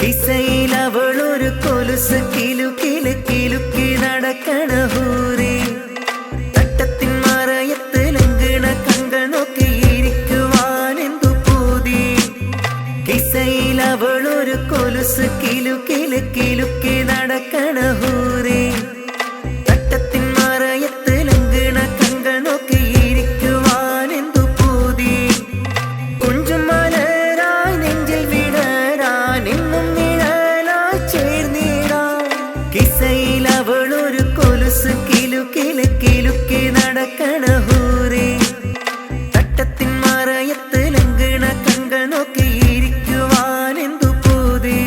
കിസയിൽ അവളൊരു കൊലുസ് കിലുക്കില് കിലുക്കി നടക്കണ ഹൂറി തട്ടത്തിൻ മറയത്ത് ലങ്കണ കങ്കൾ നോക്കിയിരിക്കുവാൻ എന്തു പൂതി കിസയിൽ അവളൊരു കൊലുസ് കിലുക്കില് കിലുക്കി നടക്കണ ഹൂറി തട്ടത്തിൻ മറയത്ത് ലങ്കണ കങ്കൾ നോക്കിയിരിക്കുവാൻ എന്തു പൂതി കുഞ്ചും മലരായി നെഞ്ചിൽ വിടരാൻ എന്നും നിഴലായി ചേർന്നിടാൻ കിസയിൽ അവളൊരു കൊലുസ് കിലുക്കില് കിലുക്കി നടക്കണ ഹൂറി തട്ടത്തിൻ മറയത്ത് ലങ്കണ കങ്കൾ നോക്കിയിരിക്കുവാൻ എന്തു പൂതി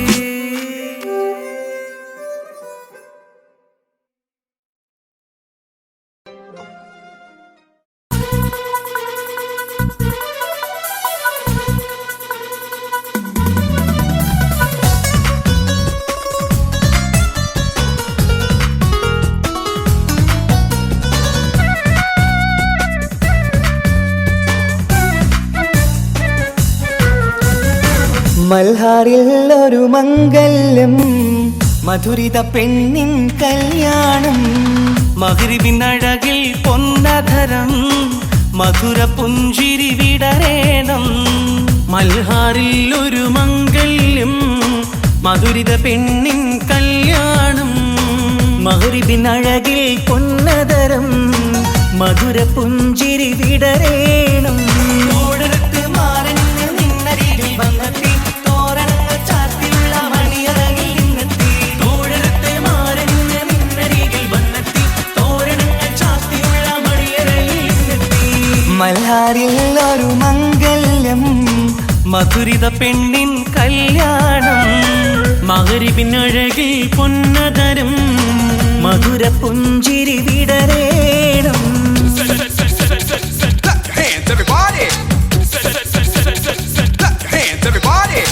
മൽഹാറിൽ ഒരു മംഗല്യം മധുരിത പെണ്ണിൻ കല്യാണം
മഗ്രിബിൻ അഴകിൽ പൊന്നധരം മധുര പുഞ്ചിരി വിടരേണം മൽഹാറിൽ ഒരു മംഗല്യം മധുരിത പെണ്ണിൻ കല്യാണം
മഗ്രിബിൻ അഴകിൽ പൊന്നതരം മധുര പുഞ്ചിരി വിടരേണം
ഓടരത്ത് മാറഞ്ഞ് നിന്നരികിൽ വന്നെത്തി തോരണങ്ങൾ ചാർത്തിയുള്ള മണിയറകിൽ നിന്നെത്തി ഓടരത്ത് മാറഞ്ഞ് നിന്നരികിൽ വന്നെത്തി തോരണങ്ങൾ ചാർത്തിയുള്ള മണിയറകിൽ നിന്നെത്തി
മൽഹാറിൽ ഒരു മംഗല്യം
മധുരിത പെണ്ണിൻ കല്യാണം മഗ്രിബിൻ അഴകിൽ പൊന്നതരം
മധുര പുഞ്ചിരി വിടരേണം
Clap your hands, everybody! Clap your hands, everybody!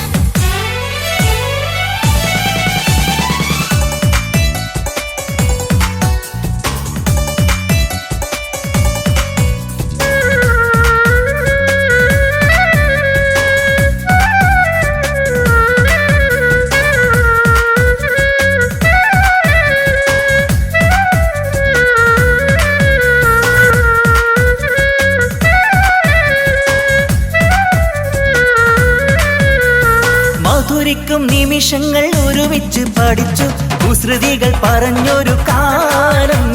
മധുരിക്കും നിമിഷങ്ങൾ ഒരുമിച്ച് പഠിച്ചു കുസൃതികൾ പറഞ്ഞൊരു കാലം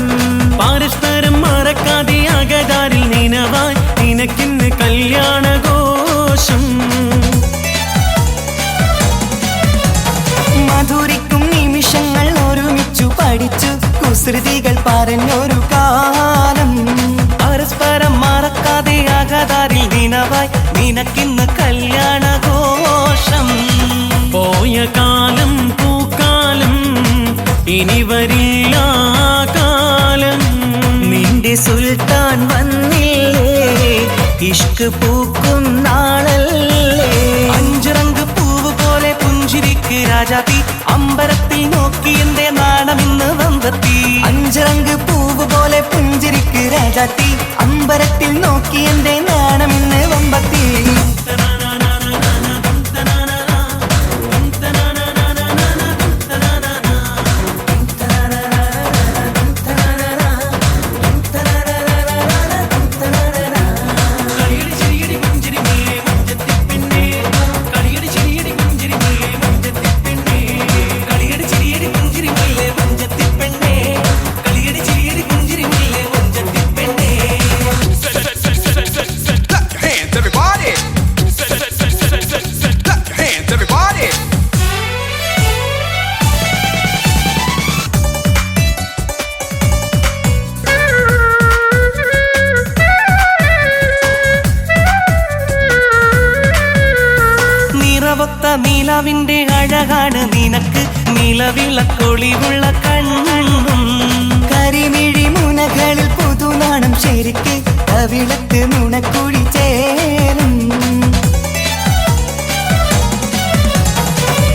പരസ്പരം മറക്കാതെ അകതാരിൽ നിനവായി നിനക്കിന്ന് കല്യാണഘോഷം
മധുരിക്കും നിമിഷങ്ങൾ ഒരുമിച്ചു പഠിച്ചു കുസൃതികൾ പറഞ്ഞൊരു കാലം
പരസ്പരം മറക്കാതെ അകതാരിൽ നിനവായി നിനക്കിന്ന് കല്യാണഘോഷം പോയ കാലം പൂക്കാലം ഇനി വരില്ല കാലം.
നിന്റെ സുൽത്താൻ വന്നില്ലേ, ഇഷ്ക് പൂക്കും നാളല്ലേ.
അഞ്ചിറങ്ക് പൂവ് പോലെ പുഞ്ചിരിക്ക് രാജാത്തി, അമ്പരത്തിൽ നോക്കി എന്റെ നാണമിന്ന് വമ്പത്തി.
അഞ്ചിറങ്ക് പൂവ് പോലെ പുഞ്ചിരിക്ക് രാജാത്തി, അമ്പരത്തിൽ നോക്കി എന്റെ നാണമിന്ന് വമ്പത്തി.
നിലവിന്റെ അഴകാണ് നിനക്ക്, നിലവിളക്കൊളിവുള്ള കണ്ണും.
കരിമിഴി മുനകളിൽ പുതുനാണം ശരിക്ക്, കവിളത്ത് നുണക്കുഴി ചേരും.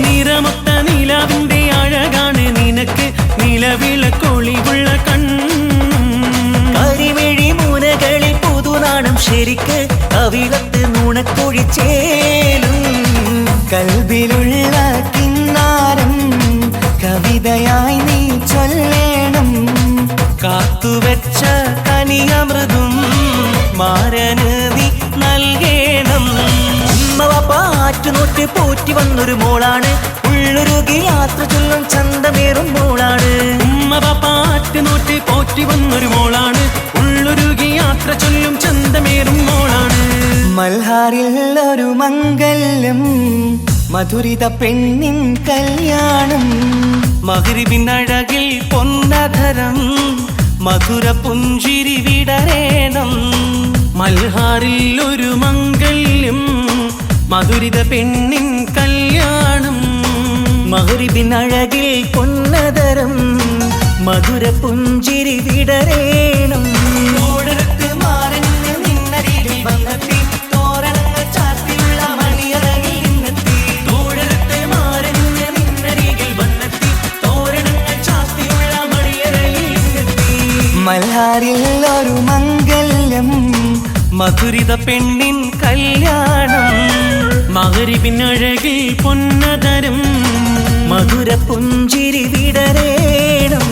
നിറമൊത്ത നിലവിന്റെ അഴകാണ് നിനക്ക്, നിലവിളക്കൊളിവുള്ള കണ്ണും.
കരിമിഴി മുനകളിൽ പുതുനാണം ശരിക്ക്, കവിളത്ത് നുണക്കുഴി ചേരും. കൽബിലുള്ള കിന്നാരം കവിതയായി നീ ചൊല്ലേണം.
കാത്തുവെച്ച കനിയമൃതും മാരന് നീ നൽകേണം.
പാറ്റുനോറ്റ് പോറ്റി വന്നൊരു മോളാണ്, ഉള്ളൊരുകി യാത്ര ചൊല്ലും ചന്തമേറും മോളാണ്.
പാറ്റുനോറ്റ് പോറ്റി വന്നൊരു മോളാണ്, ഉള്ളൊരുകി യാത്ര ചൊല്ലും ചന്തമേറും മോളാണ്.
മൽഹാറിൽ ഒരു മംഗല്യം, മധുരിത പെണ്ണിൻ കല്യാണം.
മഗ്രിബിനഴകിൽ പൊന്നധരം, മധുര പുഞ്ചിരി വിടരേണം. മൽഹാറിൽ ഒരു മംഗല്യം, മധുരിത പെണ്ണിൻ കല്യാണം.
മഗ്രിബിനഴകിൽ പൊന്നധരം, മധുര പുഞ്ചിരി വിടരേണം.
ഓടരത്ത് മാറഞ്ഞ് നിന്നരികിൽ വന്നെത്തി, തോരണങ്ങൾ ചാർത്തിയുള്ള മണിയറകിൽ നിന്നെത്തി. ഓടരത്ത് മാറഞ്ഞ് നിന്നരികിൽ വന്നെത്തി, തോരണങ്ങൾ ചാർത്തിയുള്ള മണിയറകിൽ നിന്നെത്തി.
മൽഹാറിൽ ഒരു മംഗല്യം,
മധുരിത പെണ്ണിൻ കല്യാണം. മഗ്രിബിനഴകിൽ പൊന്നധരം,
മധുര പുഞ്ചിരി വിടരേണം.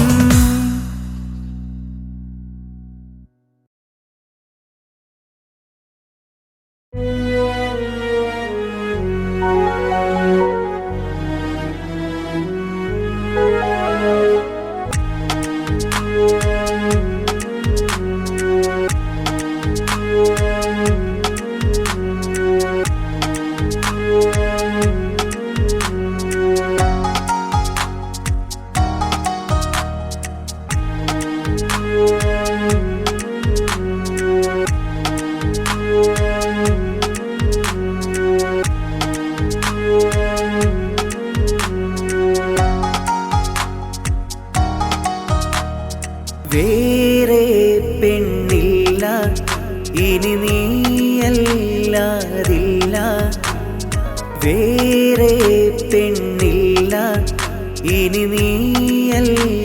വേറെ പെണ്ണില്ല, ഇനി നീയല്ലാതില്ല. വേറെ പെണ്ണില്ല, ഇനി നീയല്ലാതില്ല.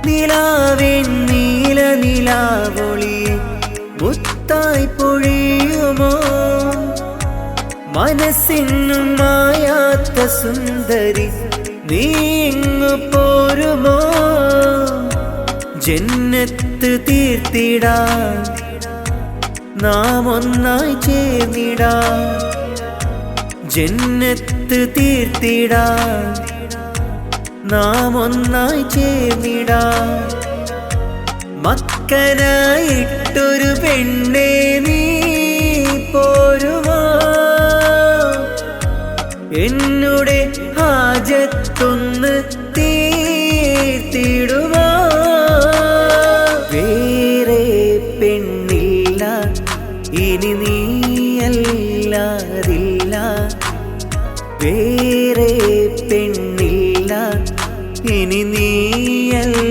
നിലാവിൻ നീല നിലാവൊളി മുത്തായി പൊഴിയുമോ, മനസ്സിനും മായാത്ത സുന്ദരി നീ ഇങ്ങു പോരുമോ. ജന്നത്ത് തീർത്തിടാൻ നാം ഒന്നായി ചേർന്നിടാം. ജന്നത്ത് തീർത്തിടാൻ നാം ഒന്നായി ചേർന്നിടാം. മക്കനായിട്ടൊരു പെണ്ണെ നീ പോരുമോ, എന്നുടെ ഹാജത്തൊന്ന് തീർത്തിടുമോ. വേറെ പെണ്ണില്ല, ഇനി നീയല്ലാതില്ല. വേറെ പെണ്ണില്ല ഇനി നീയല്ലാതില്ല.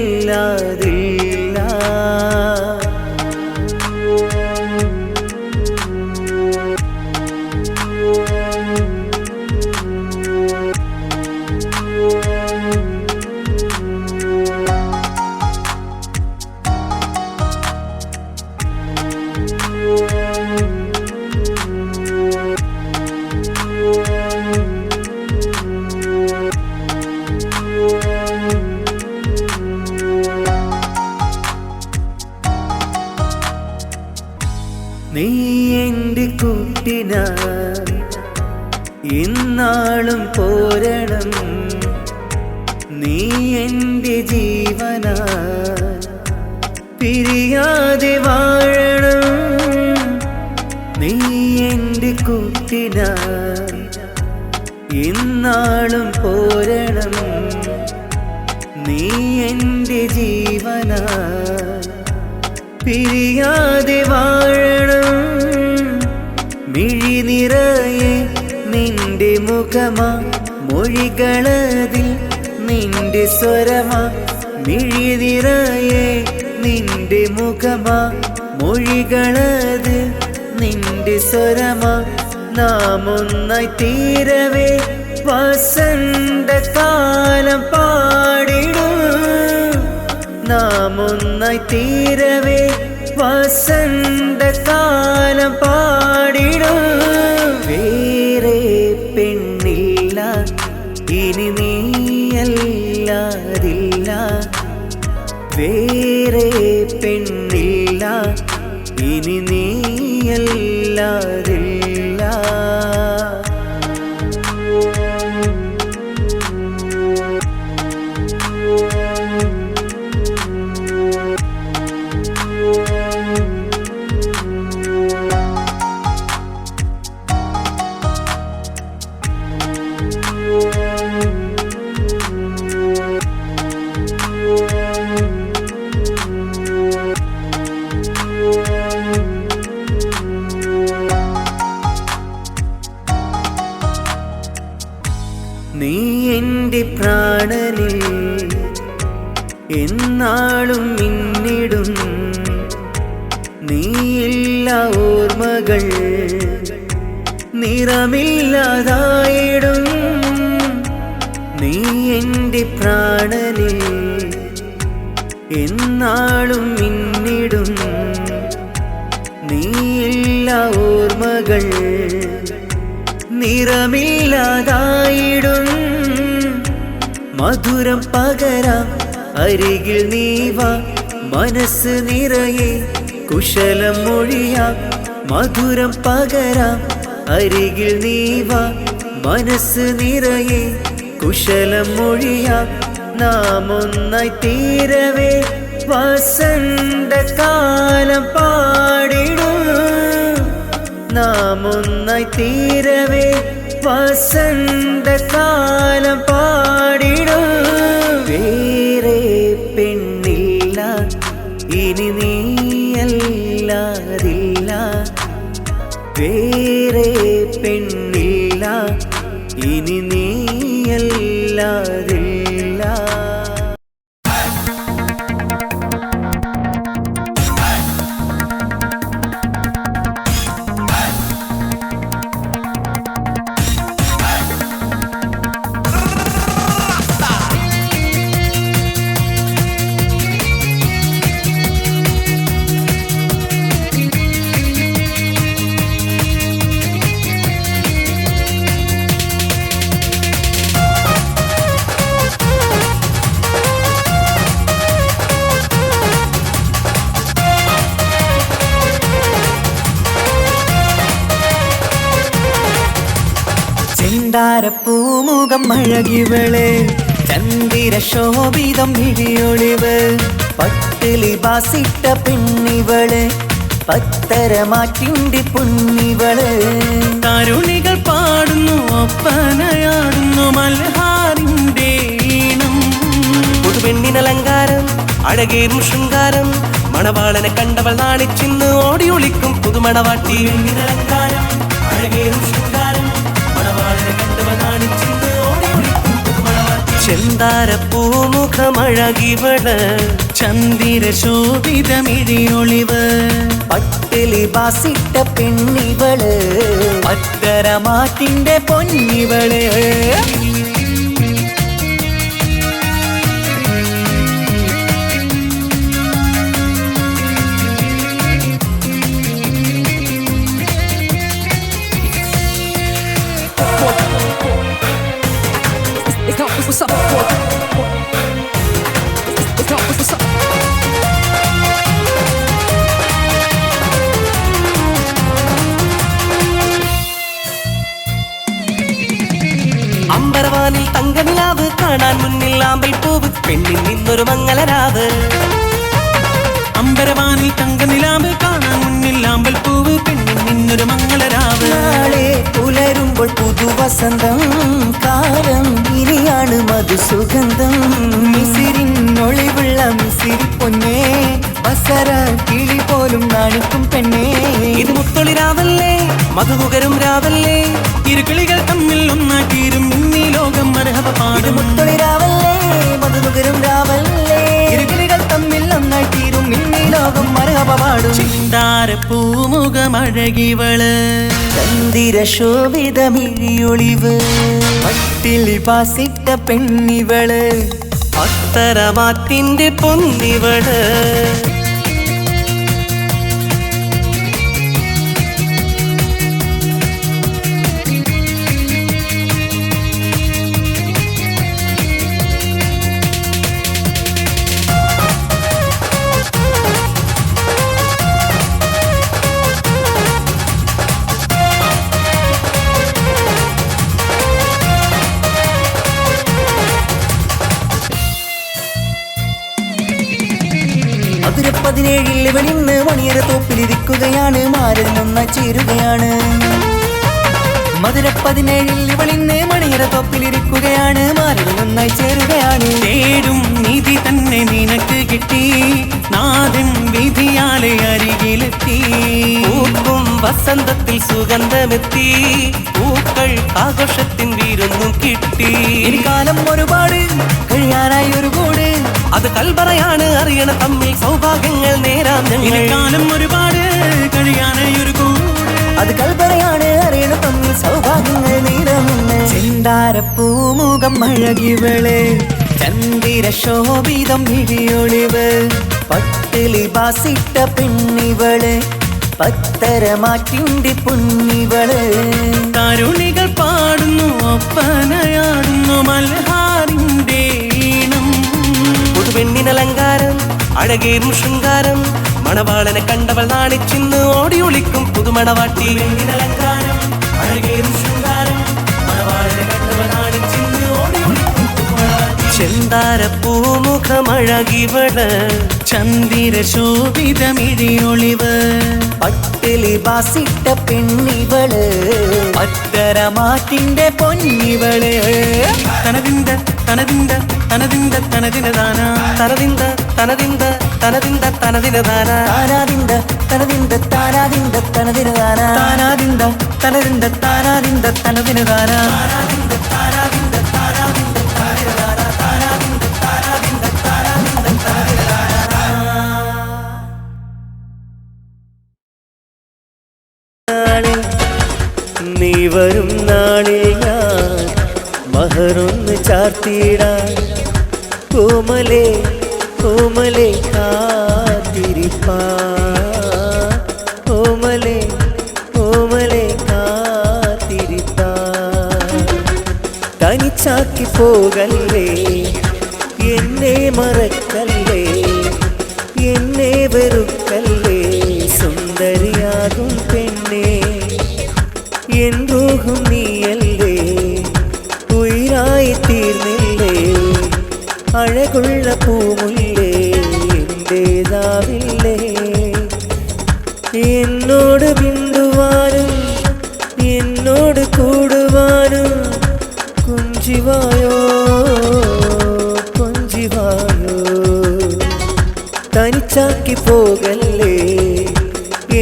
നീ എൻ്റെ കൂട്ടിനായി ഇന്നാളും പോരണം, നീ എൻ്റെ ജീവനായി പിരിയാതെ വാഴണം. നീ എൻ്റെ കൂട്ടിനായി ഇന്നാളും പോരണം, നീ എൻ്റെ ജീവനായി പിരിയാതെ വാഴണം. മിഴി നിറയെ നിന്റെ മുഖമാ, മൊഴികളതിൽ നിന്റെ സ്വരമാ. മിഴി നിറയെ നിന്റെ മുഖമാ, മൊഴികളതിൽ നിന്റെ സ്വരമാ. നാം ഒന്നായി തീരവേ വസന്തകാലം പാടിടും, നാം ഒന്നായി തീരവേ വസന്തകാലം പാടിടും. വേറെ പെണ്ണില്ല ഇനി നീയല്ലാതില്ല, വേറെ പെണ്ണില്ല ഇനി നീയല്ലാതില്ല. നീ എൻ്റെ പ്രാണനിൽ എന്നാളും മിന്നിടും, നീയില്ല ഓർമ്മകൾ നിറമില്ലാതായിടും. നീ എൻ്റെ പ്രാണനിൽ എന്നാളും മിന്നിടും, നീയില്ല ഓർമ്മകൾ നിറമില്ലാതായിടും. മധുരം പകരാം അരികിൽ നീവാ, മനസ്സ് നിറയെ കുശലം മൊഴിയാം. മധുരം പകരാം അരികിൽ നീവാ, മനസ്സ് നിറയെ കുശലം മൊഴിയാം. നാം ഒന്നായി തീരവേ വസന്തകാലം പാടിടും, നാം ഒന്നായി തീരവേ വസന്തകാലം പാടിടും. വേറെ പെണ്ണില്ല ഇനി നീയല്ലാതില്ല, വേറെ പെണ്ണില്ല ഇനി നീയല്ലാതില്ല.
പൂമുഖം അഴകിവളെ, ചന്ദിര ശോഭിതം മിഴിയൊളിവ്, പട്ടിലി ബാസിട്ട പെണ്ണിവള്, പത്തരമാറ്റിന്റെ പൊന്നിവള്. തരുണികൾ പാടുന്നു ഒപ്പനയാടുന്നു മൽഹാറിന്റെ ഈണം. പുതുപെണ്ണിനലങ്കാരം അഴകേറും ശൃംഗാരം, മണവാളനെ കണ്ടവൾ നാണിച്ചിന്ന് ഓടി ഒളിക്കും പുതുമണവാട്ടി. പെണ്ണിനലങ്കാരം അഴകേറും ശൃംഗാരം, മണവാളനെ കണ്ടവൾ നാണിച്ചിന്ന് ചെന്താര പൂമുഖമഴകിവള്
ചന്ദിര ശോഭിതമിഴിയൊളിവ് പട്ടിലി ബാസിട്ട പെണ്ണിവള് പത്തരമാറ്റിന്റെ പൊന്നിവള്
What's up? What's up?
അമ്പരവാനിൽ തങ്കനിലാവ് കാണാൻ മുന്നിൽ ആമ്പൽ പൂവ് പെണ്ണിൽ നിന്നൊരു മംഗളരാവ്
അമ്പരവാനിൽ തങ്കനിലാവ് കാണാൻ മുന്നിൽ ആമ്പൽ പൂവ് പെണ്ണിൽ നിന്നൊരു മംഗളരാവ് നാളെ പുലരുമ്പോൾ പുതുവസന്തം കാലം ഇനിയാണ് മധുസുഗന്ധം മിസിരിനൊളിവുള്ള മിസിരി പൊന്നേ ബസര കിളി പോലും നാണിക്കും പെണ്ണേ
ഇത് മുത്തൊളി രാവല്ലേ മധുമുകരും രാവല്ലേ
ഇരുകിളികൾ തമ്മിൽ ഒന്നാക്കിയിരും ഇന്നീ ലോകം മരഹബ പാടും
മുത്തൊളി രാവല്ലേ മധുമുകരും രാവല്ലേ
ഇരുകിളികൾ തമ്മിൽ ഒന്നാക്കിയിരും ഇന്നീ ലോകം മരഹബ പാടും ചിന്താര പൂമുഖമഴകിവള്
ചന്ദിര ശോഭിതമിഴിയൊളിവ് പട്ടിലി പാസിട്ട പെണ്ണിവള്
അത്തരമാറ്റിന്റെ പൊന്നിവള്
മധുര 17 വെളിന്ന് മണിയര തോപ്പിലിരിക്കുകയാണ് മാറിൽ നിന്ന ചേരുകയാണ് മധുര 17 വെളിന്ന് മണിയര തോപ്പിലിരിക്കുകയാണ് മാറിൽ നിന്നായി ചേരുകയാണ്
തേടും നിധി തന്നെ നിനക്ക് കിട്ടി നാഥൻ വിധിയാലെ അരികിലെത്തി
പൂക്കും വസന്തത്തിൽ സുഗന്ധമെത്തി പൂക്കൾ ആഘോഷത്തിൻ വീരൊന്നും കിട്ടി
ഇനി കാലം ഒരുപാട് കഴിയാനായി ഒരു കൂട്
അത് കൽപറയാണ് അറിയണ തമ്മിൽ സൗഭാഗ്യങ്ങൾ നേരാം ഞങ്ങൾ
കാലം ഒരുപാട് കഴിയാനായി ഒരു കൂട്
അത് കൽപ്പനയാണ് അറിയണ തമ്മിൽ സൗഭാഗ്യങ്ങൾ നീരമെന്ന് ചെന്താര പൂമുഖം അഴകിവള് ചന്ദിര ശോഭിതം ഇടിയൊളിവ് പട്ടിലി ബാസിട്ട പെണ്ണിവള് പത്തരമാറ്റിന്റെ പൊന്നിവള്
തരുണികൾ പാടുന്നു ഒപ്പനയാടുന്നു മൽഹാറിന്റെ ഈണം
പുതുപെണ്ണിനലങ്കാരം അഴകേറും ശൃംഗാരം മണവാളനെ കണ്ടവൾ നാണിച്ചിന്ന് ഓടി ഒളിക്കും പുതുമണവാട്ടി
അലങ്കാരം അഴകേറും ശൃംഗാരം മണവാളനെ കണ്ടവൾ നാണിച്ചിന്ന് ഓടി ഒളിക്കും പുതുമണവാട്ടി.
ചെന്താര പൂമുഖമഴകിവള്
ചന്ദിര ശോഭിതമിഴിയൊളിവ്
പട്ടിലി ബാസിട്ട പെണ്ണിവള് പത്തരമാറ്റിന്റെ പൊന്നിവള്
തനതിന്ത തനതിന്ത തനതിന്ത തനതിനദാന
തനതിന്ത തനതിന്ത തനതിന്ത തനതിനദാന
താനാദിന്ത തനതിന്ത താനാദിന്ത തനതിനദാന
താനാദിന്ത തനതിന്ത താനാദിന്ത തനതിനദാന
നീ വരും നാളിൽ ഞാൻ മഹറൊന്ന് ചാർത്തിടാൻ കോമലേ കോമലേ കാത്തിരിപ്പാ കോമലേ കോമലേ കാത്തിരിപ്പാ തനിച്ചാക്കി പോകല്ലേ എന്നെ മറക്കല്ലേ എന്നെ വെറുക്കല്ലേ സുന്ദരിയാകും പെണ്ണേ എൻ റൂഹും നീയല്ലേ ഉയിരായി തീർന്നില്ലേ അഴകുള്ള പൂമുല്ലേ എന്റേതാവില്ലേ എന്നോട് ബിന്ദുവാനും എന്നോട് കൂടുവാനും കുഞ്ചിവായോ കൊഞ്ചിവായോ തനിച്ചാക്കി പോകല്ലേ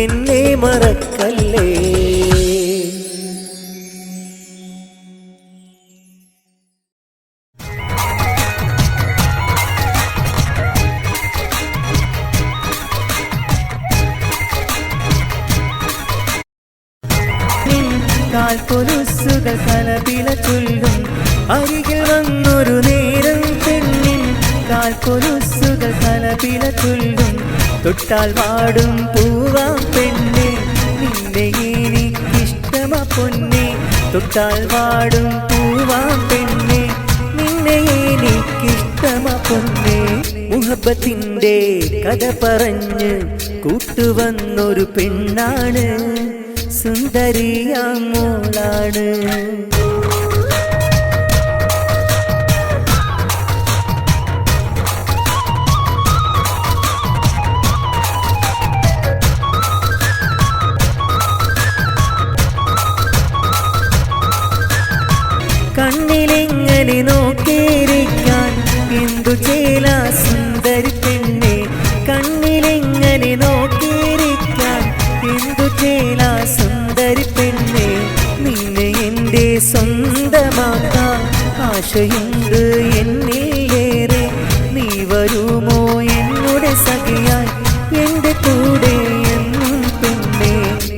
എന്നെ മറക്കല്ലേ
കാൽക്കൊലുസുകൾ കലപില ചൊല്ലും അരികിൽ വന്നൊരു നേരം പെണ്ണിൻ കാൽക്കൊലുസുകൾ കലപില ചൊല്ലും തൊട്ടാൽ വാടും പൂവാം പെണ്ണെ നിന്നെ എനിക്കിഷ്ടമാ പൊന്നെ തൊട്ടാൽ വാടും പൂവാം പെണ്ണെ നിന്നെ എനിക്കിഷ്ടമാ പൊന്നെ മുഹബത്തിന്റെ കഥ പറഞ്ഞ് കൂട്ടുവന്നൊരു പെണ്ണാണ് സുന്ദരിയാം മോളാണ് കണ്ണിലെങ്ങനെ നോക്കിയിരിക്കാൻ എന്തു ചേല സുന്ദരി പെണ്ണെ കണ്ണിലെങ്ങനെ നോക്കിയിരിക്കാൻ എന്തു ചേല സുന്ദരി പെണ്ണെ നിന്നെ എൻ്റെ സ്വന്തമാക്കാൻ ആശയുണ്ട് എന്നിലേറെ നീ വരുമോ എന്നോട് സഖിയായി എൻ്റെ കൂടെ എന്നും പെണ്ണെ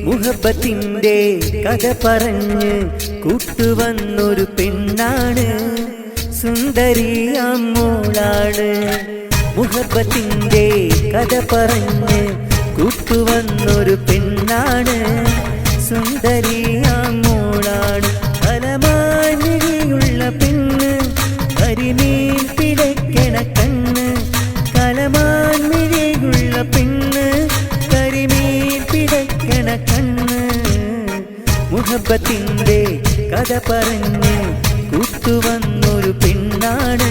മുഹബത്തിന്റെ കഥ പറഞ്ഞ് കൂട്ടുവന്നൊരു പെണ്ണാണ് സുന്ദരിയാം മോളാണ് മുഹബത്തിന്റെ കഥ പറഞ്ഞ് കൂട്ടുവന്നൊരു പെണ്ണാണ് സുന്ദരിയാം മോളാണ് കലമാനിയുള്ള പെണ്ണ് കരിമീൻ പിടയ്ക്കണ കണ്ണ് കലമാനിയുള്ള പെണ്ണ് കരിമീൻ പിടയ്ക്കണ കണ്ണ് മുഹബത്തിന്റെ കഥ പറഞ്ഞ് കൂട്ടുവന്നൊരു പെണ്ണാണ്